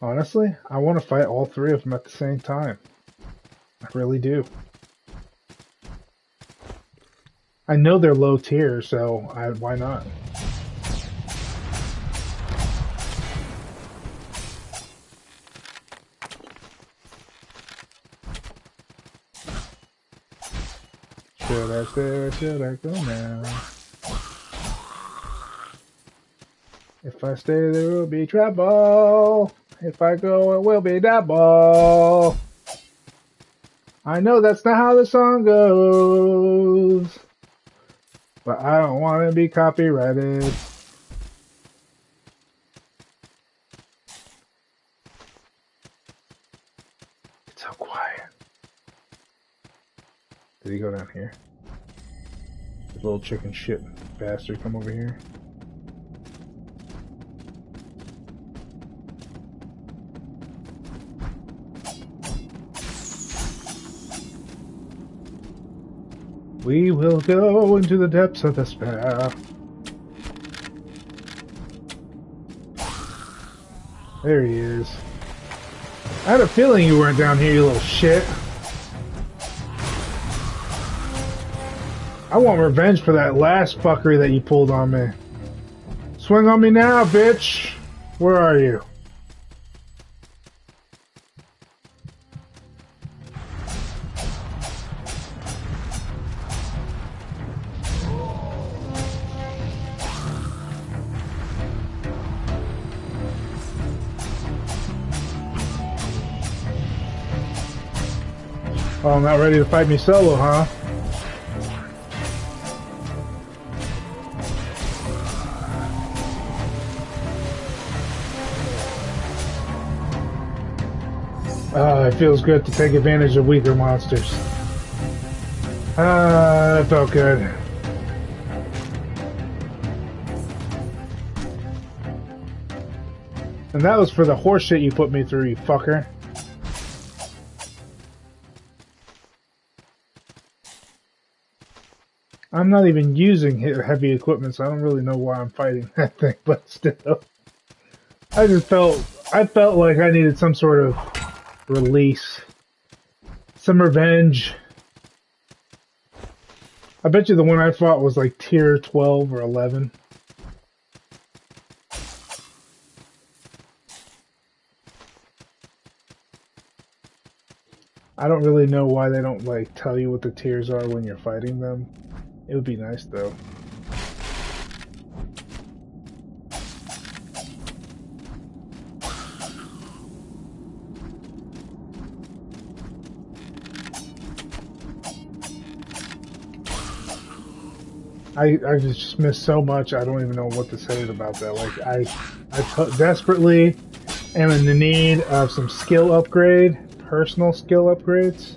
Honestly, I want to fight all 3 of them at the same time. I really do. I know they're low tier, so why not? Should I stay or should I go now? If I stay, there will be trouble. If I go, it will be double. I know that's not how the song goes, but I don't want to be copyrighted. It's so quiet. Did he go down here? This little chicken shit bastard come over here. We will go into the depths of despair. There he is. I had a feeling you weren't down here, you little shit. I want revenge for that last fuckery that you pulled on me. Swing on me now, bitch. Where are you? Oh, not ready to fight me solo, huh? It feels good to take advantage of weaker monsters. That felt good. And that was for the horse shit you put me through, you fucker. I'm not even using heavy equipment, so I don't really know why I'm fighting that thing, but still. I felt like I needed some sort of release. Some revenge. I bet you the one I fought was like tier 12 or 11. I don't really know why they don't like tell you what the tiers are when you're fighting them. It would be nice though. I just missed so much. I don't even know what to say about that. Like I desperately am in the need of some skill upgrade, personal skill upgrades.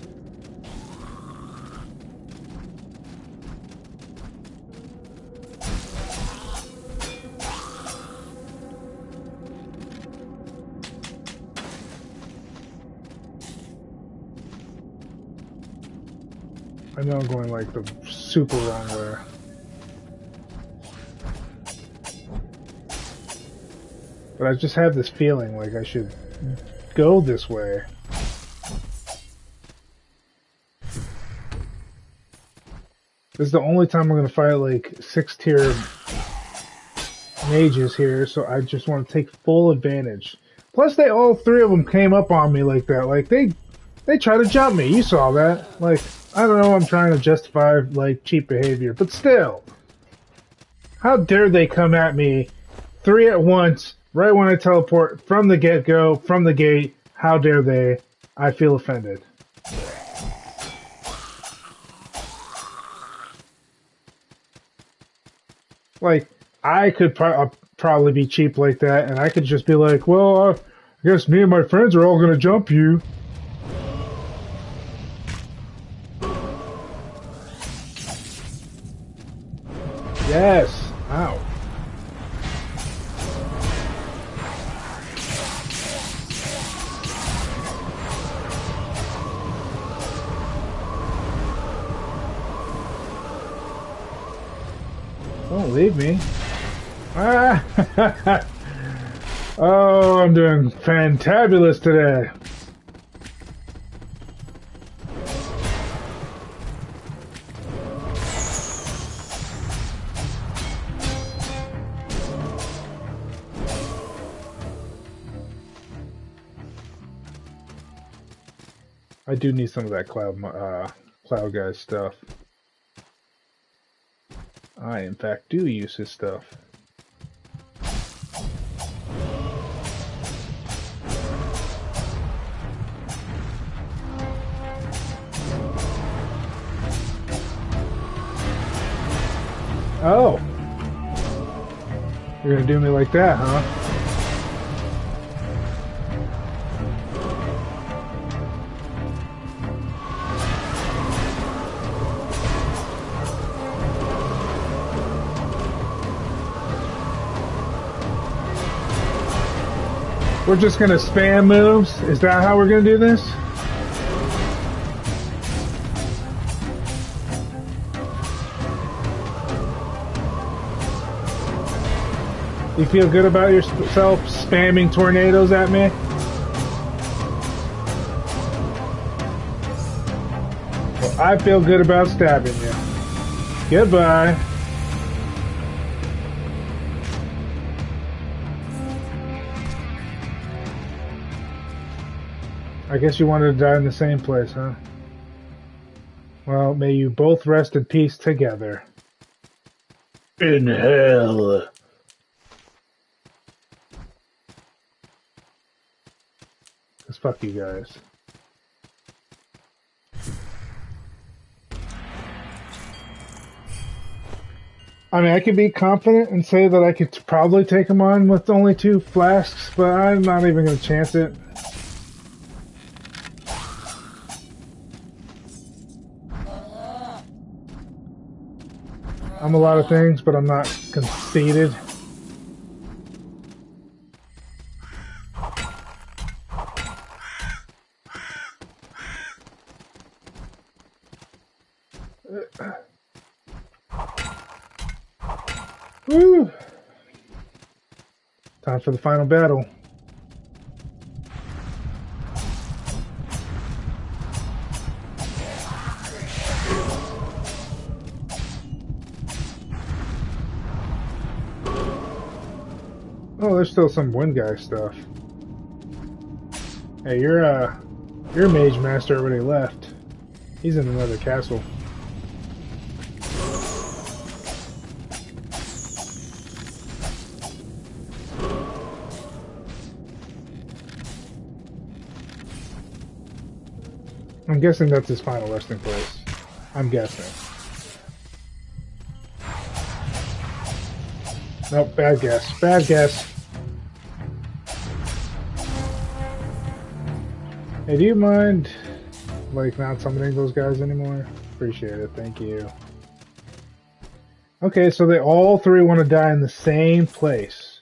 I know I'm going like the super wrong way. But I just have this feeling like I should go this way. This is the only time I'm going to fight like 6-tier mages here, so I just want to take full advantage. Plus, all three of them came up on me like that. Like, they try to jump me. You saw that. Like, I don't know, I'm trying to justify, like, cheap behavior. But still, how dare they come at me 3 at once, right when I teleport, from the get-go, from the gate. How dare they? I feel offended. Like, I could probably be cheap like that, and I could just be like, well, I guess me and my friends are all going to jump you. Yes. Ow. Don't leave me. Ah! Oh, I'm doing fantabulous today. I do need some of that cloud guy's stuff. I, in fact, do use his stuff. Oh! You're gonna do me like that, huh? We're just gonna spam moves? Is that how we're gonna do this? You feel good about yourself spamming tornadoes at me? Well, I feel good about stabbing you. Goodbye. I guess you wanted to die in the same place, huh? Well, may you both rest in peace together. In hell. Fuck you guys. I mean, I could be confident and say that I could probably take him on with only 2 flasks, but I'm not even going to chance it. I'm a lot of things, but I'm not conceited. Woo! Time for the final battle. Oh, there's still some wind guy stuff. Hey, your mage master already left. He's in another castle. I'm guessing that's his final resting place. I'm guessing. Nope, bad guess. Bad guess. Hey, do you mind, like, not summoning those guys anymore? Appreciate it, thank you. Okay, so they all 3 want to die in the same place.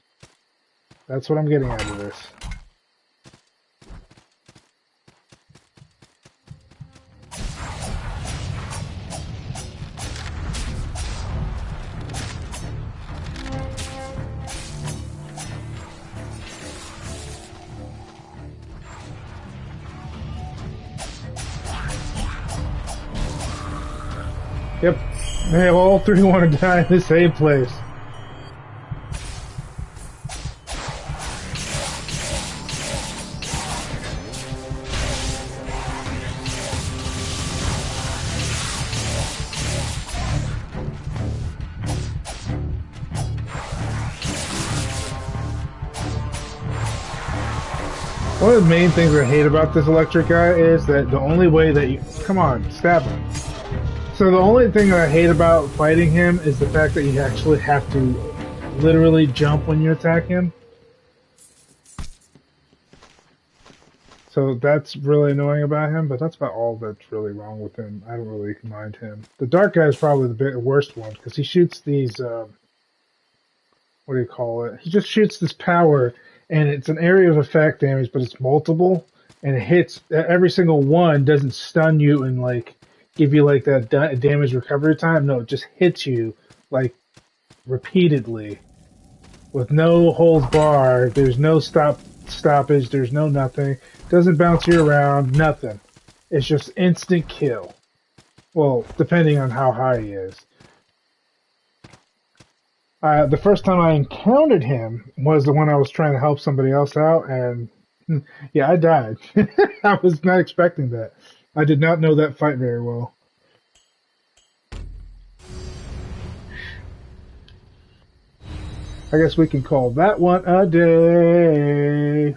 That's what I'm getting out of this. Yep, they all 3 want to die in the same place. One of the main things I hate about this electric guy is that the only way that you... Come on, stab him. So the only thing that I hate about fighting him is the fact that you actually have to literally jump when you attack him. So that's really annoying about him, but that's about all that's really wrong with him. I don't really mind him. The dark guy is probably the worst one, because he shoots these... what do you call it? He just shoots this power, and it's an area of effect damage, but it's multiple, and it hits... Every single one doesn't stun you and, like... give you like that damage recovery time. No, it just hits you like repeatedly with no holds barred. There's no stoppage. There's no nothing. Doesn't bounce you around. Nothing. It's just instant kill. Well, depending on how high he is. The first time I encountered him was the one I was trying to help somebody else out, and yeah, I died. I was not expecting that. I did not know that fight very well. I guess we can call that one a day.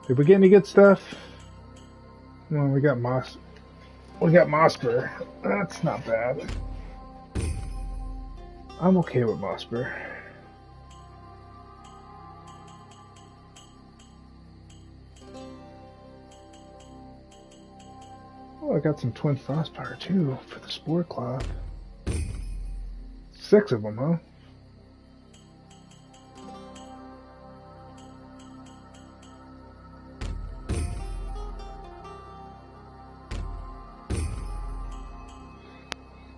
Did we get any good stuff? Well, we got Mosper. That's not bad. I'm okay with Mosper. Oh, I got some Twin Frostpower too for the Spore Cloth. 6 of them, huh?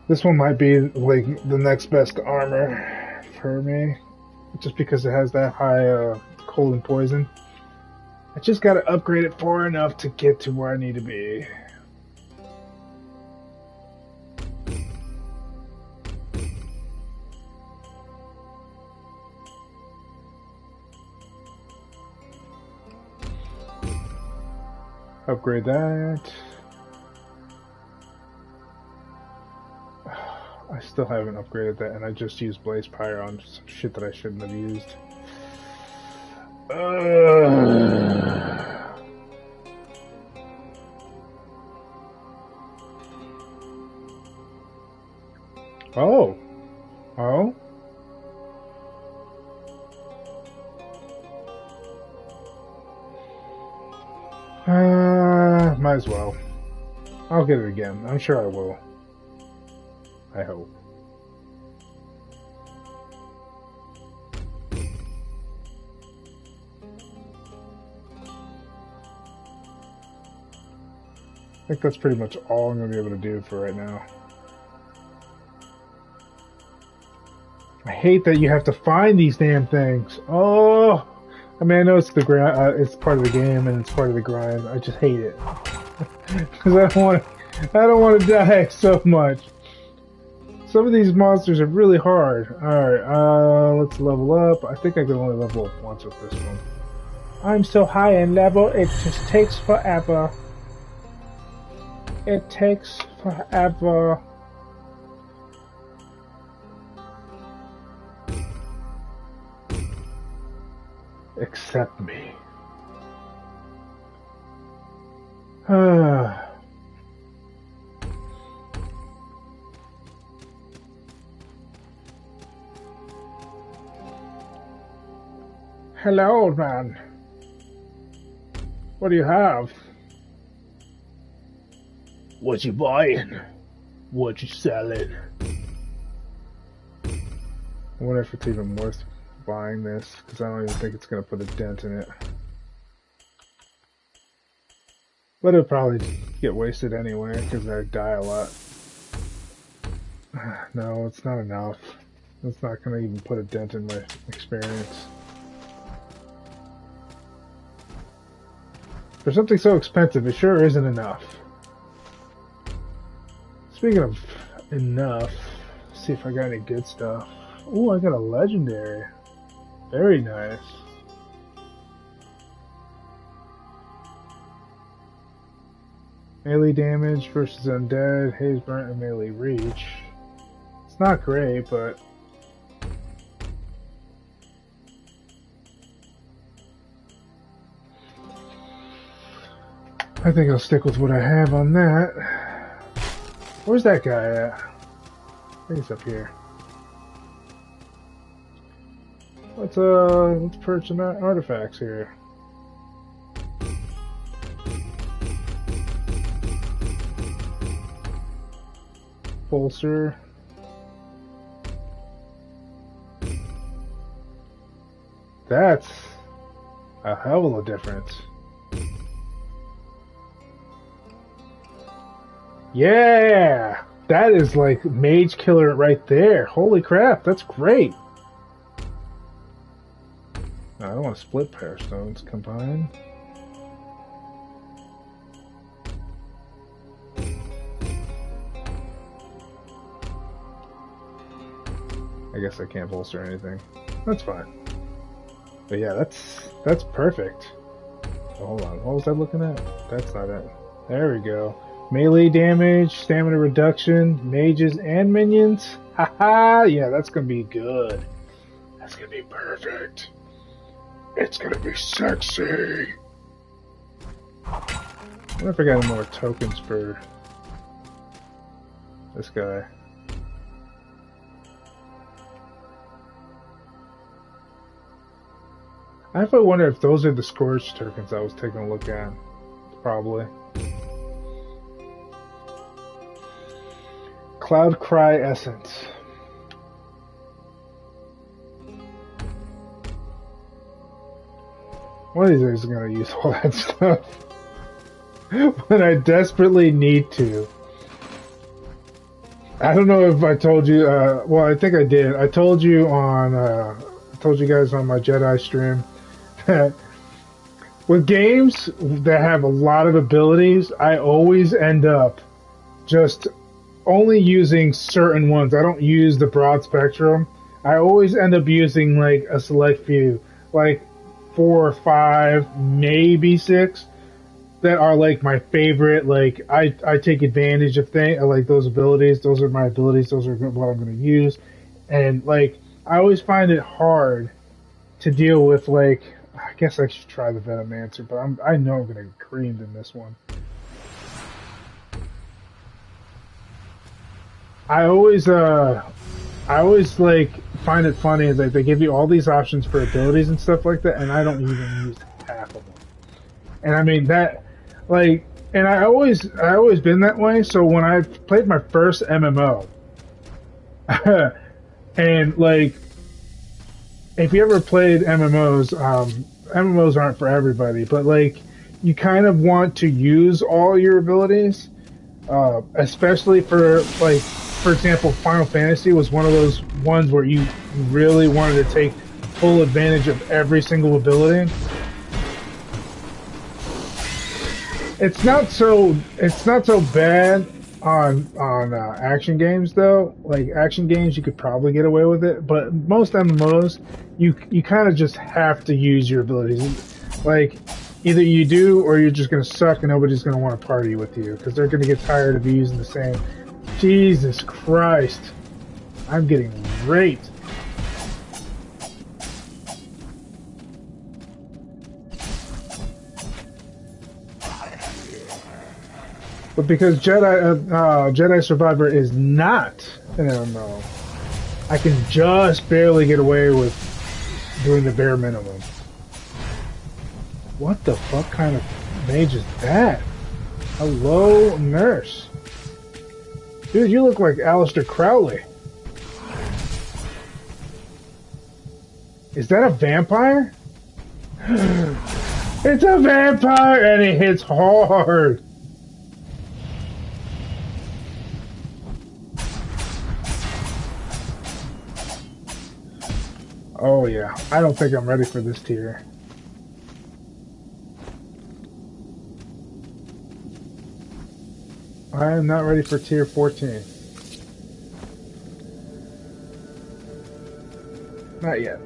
This one might be like the next best armor for me, just because it has that high cold and poison. I just gotta upgrade it far enough to get to where I need to be. Upgrade that. I still haven't upgraded that, and I just used Blaze Pyre on some shit that I shouldn't have used. Oh. Oh? Might as well. I'll get it again. I'm sure I will. I hope. I think that's pretty much all I'm going to be able to do for right now. I hate that you have to find these damn things. Oh, I mean, I know it's the it's part of the game and it's part of the grind. I just hate it because I don't want to die so much. Some of these monsters are really hard. All right, let's level up. I think I can only level up once with this one. I'm so high in level, it just takes forever. It takes forever. Accept me. Hello, old man. What do you have? What you buying? What you selling? I wonder if it's even worth buying this, because I don't even think it's going to put a dent in it. But it'll probably get wasted anyway, because I die a lot. No, it's not enough. It's not going to even put a dent in my experience. For something so expensive, it sure isn't enough. Speaking of enough, let's see if I got any good stuff. Ooh, I got a legendary. Very nice. Melee damage versus undead, haze burnt, and melee reach. It's not great, but I think I'll stick with what I have on that. Where's that guy at? I think he's up here. Let's purge some artifacts here. Bolster. That's a hell of a difference. Yeah! That is like mage killer right there. Holy crap, that's great. No, I don't want to split pair stones combined. I guess I can't bolster anything. That's fine. But yeah, that's perfect. Oh, hold on, what was I looking at? That's not it. There we go. Melee damage, stamina reduction, mages and minions. Haha, yeah, that's gonna be good. That's gonna be perfect. It's gonna be sexy. I wonder if I got any more tokens for this guy. I have to wonder if those are the Scourge tokens I was taking a look at. Probably. Cloud Cry Essence. One of these days I'm going to use all that stuff. When I desperately need to. I don't know if I told you, well I think I did. I told you on, I told you guys on my Jedi stream that with games that have a lot of abilities, I always end up just only using certain ones. I don't use the broad spectrum. I always end up using like a select few, like 4 or 5, maybe 6, that are like my favorite. Like I take advantage of like those abilities. Those are my abilities. Those are what I'm going to use. And like I always find it hard to deal with. Like I guess I should try the Venomancer, but I know I'm going to get creamed in this one. I always like find it funny is like they give you all these options for abilities and stuff like that, and I don't even use half of them. And I mean that, like, and I always been that way. So when I played my first MMO, and like, if you ever played MMOs, MMOs aren't for everybody, but like, you kind of want to use all your abilities, especially for like, for example, Final Fantasy was one of those ones where you really wanted to take full advantage of every single ability. It's not so bad on action games though. Like action games, you could probably get away with it, but most MMOs, you kind of just have to use your abilities. Like either you do or you're just gonna suck and nobody's gonna want to party with you because they're gonna get tired of you using the same. Jesus Christ, I'm getting raped. But because Jedi Survivor is not an MMO, I can just barely get away with doing the bare minimum. What the fuck kind of mage is that? Hello, nurse. Dude, you look like Aleister Crowley. Is that a vampire? It's a vampire and it hits hard. Oh yeah, I don't think I'm ready for this tier. I am not ready for tier 14. Not yet.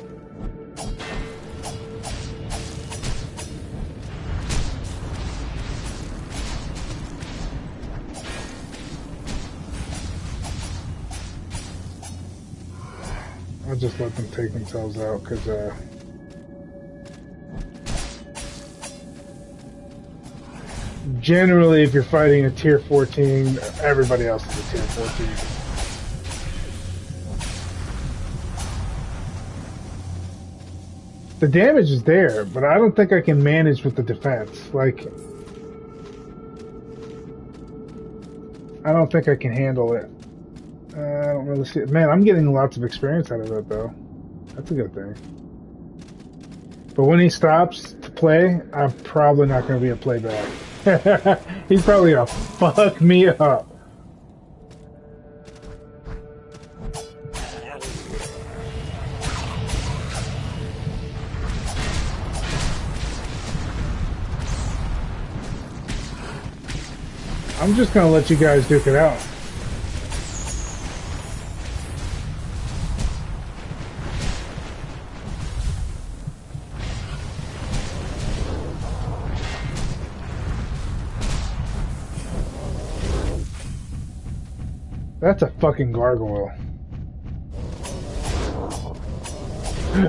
I'll just let them take themselves out because generally if you're fighting a tier 14, everybody else is a tier 14. The damage is there, but I don't think I can manage with the defense. Like, I don't think I can handle it. I don't really see it. Man, I'm getting lots of experience out of it, though. That's a good thing. But when he stops to play, I'm probably not going to be a playback. He's probably going to fuck me up. I'm just going to let you guys duke it out. That's a fucking gargoyle.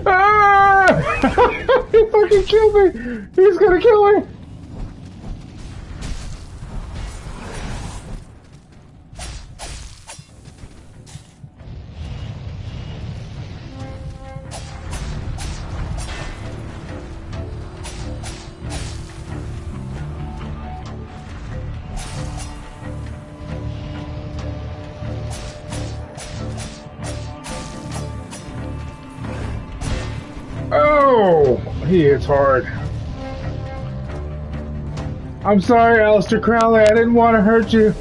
Ah! He fucking killed me! He's gonna kill me! Oh, he hits hard. I'm sorry, Aleister Crowley. I didn't want to hurt you.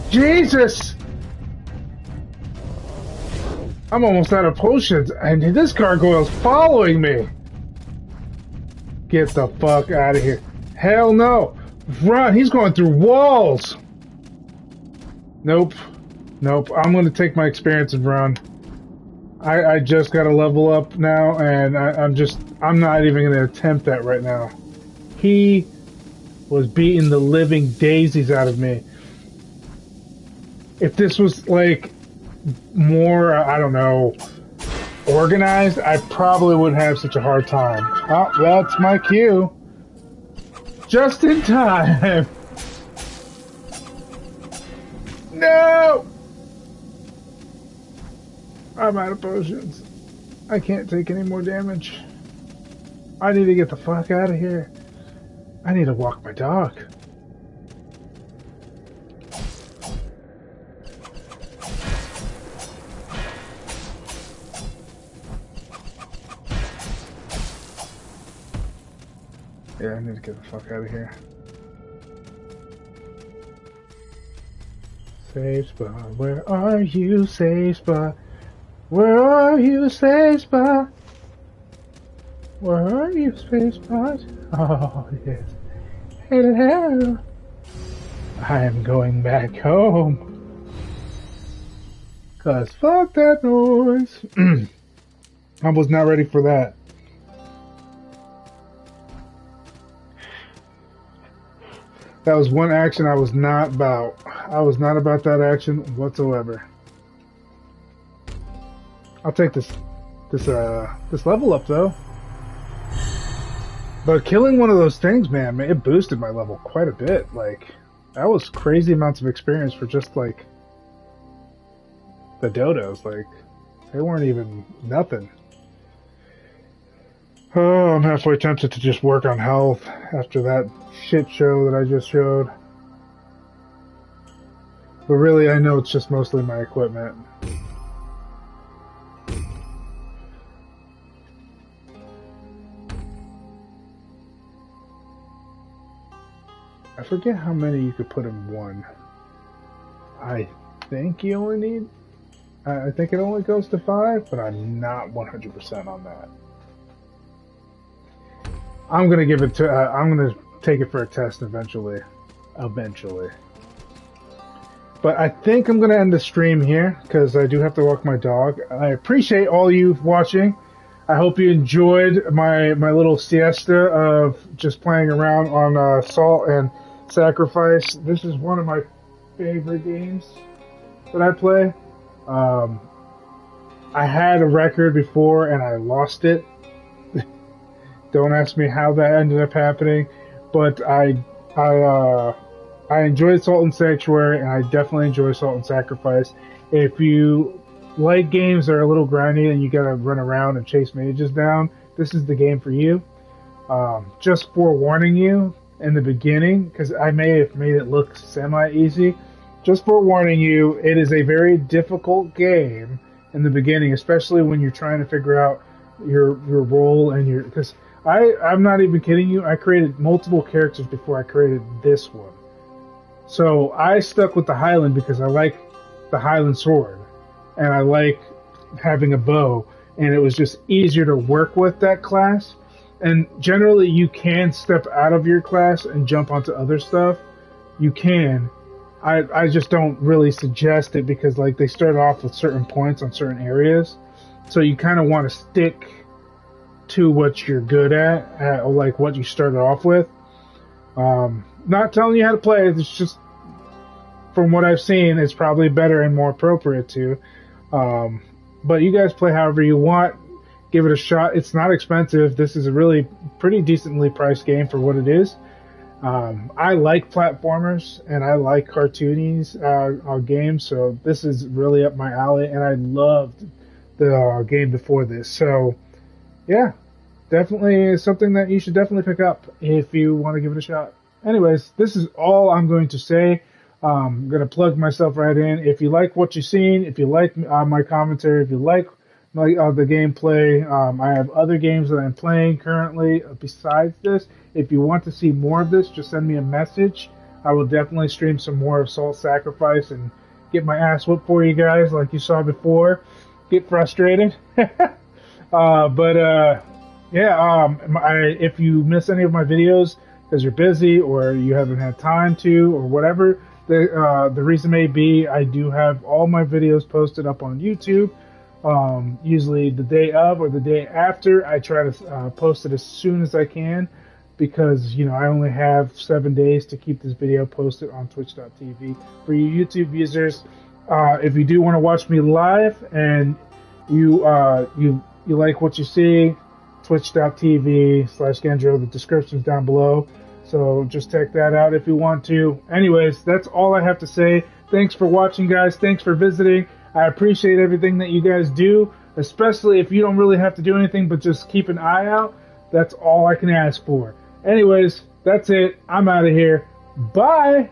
Jesus! I'm almost out of potions, and this gargoyle's following me. Get the fuck out of here. Hell no. Run, he's going through walls. Nope. Nope, I'm going to take my experience and run. I just got to level up now, and I'm not even going to attempt that right now. He was beating the living daisies out of me. If this was, like, more, I don't know, organized, I probably wouldn't have such a hard time. Oh, that's my cue. Just in time. No! I'm out of potions. I can't take any more damage. I need to get the fuck out of here. I need to walk my dog. Yeah, I need to get the fuck out of here. Safe spot, where are you, safe spot? Where are you, safe spot? Where are you, safe spot? Oh, yes. Hello. I am going back home. 'Cause fuck that noise. I was not ready for that. That was one action I was not about. I was not about that action whatsoever. I'll take this level up though. But killing one of those things, man, it boosted my level quite a bit. Like, that was crazy amounts of experience for just like the dodos. Like, they weren't even nothing. Oh, I'm halfway tempted to just work on health after that shit show that I just showed. But really, I know it's just mostly my equipment. I forget how many you could put in one. I think you only need... I think it only goes to 5, but I'm not 100% on that. I'm gonna give it to. I'm gonna take it for a test eventually. But I think I'm gonna end the stream here because I do have to walk my dog. I appreciate all you watching. I hope you enjoyed my little siesta of just playing around on Salt and Sacrifice. This is one of my favorite games that I play. I had a record before and I lost it. Don't ask me how that ended up happening, but I enjoyed Salt and Sanctuary, and I definitely enjoy Salt and Sacrifice. If you like games that are a little grindy and you gotta run around and chase mages down, this is the game for you. Just forewarning you in the beginning, because I may have made it look semi-easy. Just forewarning you, it is a very difficult game in the beginning, especially when you're trying to figure out your role and your... Because I'm not even kidding you, I created multiple characters before I created this one. So I stuck with the Highland because I like the Highland sword, and I like having a bow, and it was just easier to work with that class. And generally you can step out of your class and jump onto other stuff. You can. I just don't really suggest it because like they start off with certain points on certain areas. So you kind of want to stick to what you're good at, like what you started off with. Not telling you how to play, it's just from what I've seen, it's probably better and more appropriate to. But you guys play however you want. Give it a shot. It's not expensive. This is a really pretty decently priced game for what it is. I like platformers and I like cartoonies games, so this is really up my alley, and I loved the game before this. So yeah, definitely something that you should definitely pick up if you want to give it a shot. Anyways, this is all I'm going to say. I'm going to plug myself right in. If you like what you've seen, if you like my commentary, if you like the gameplay, I have other games that I'm playing currently besides this. If you want to see more of this, just send me a message. I will definitely stream some more of Salt Sacrifice and get my ass whooped for you guys like you saw before. Get frustrated. If you miss any of my videos because you're busy or you haven't had time to or whatever, the reason may be I do have all my videos posted up on YouTube. Usually the day of or the day after. I try to post it as soon as I can because, you know, I only have 7 days to keep this video posted on twitch.tv. For you YouTube users, if you do want to watch me live and you like what you see, twitch.tv/Gen-Dro, the description's down below. So just check that out if you want to. Anyways, that's all I have to say. Thanks for watching, guys. Thanks for visiting. I appreciate everything that you guys do, especially if you don't really have to do anything but just keep an eye out. That's all I can ask for. Anyways, that's it. I'm out of here. Bye.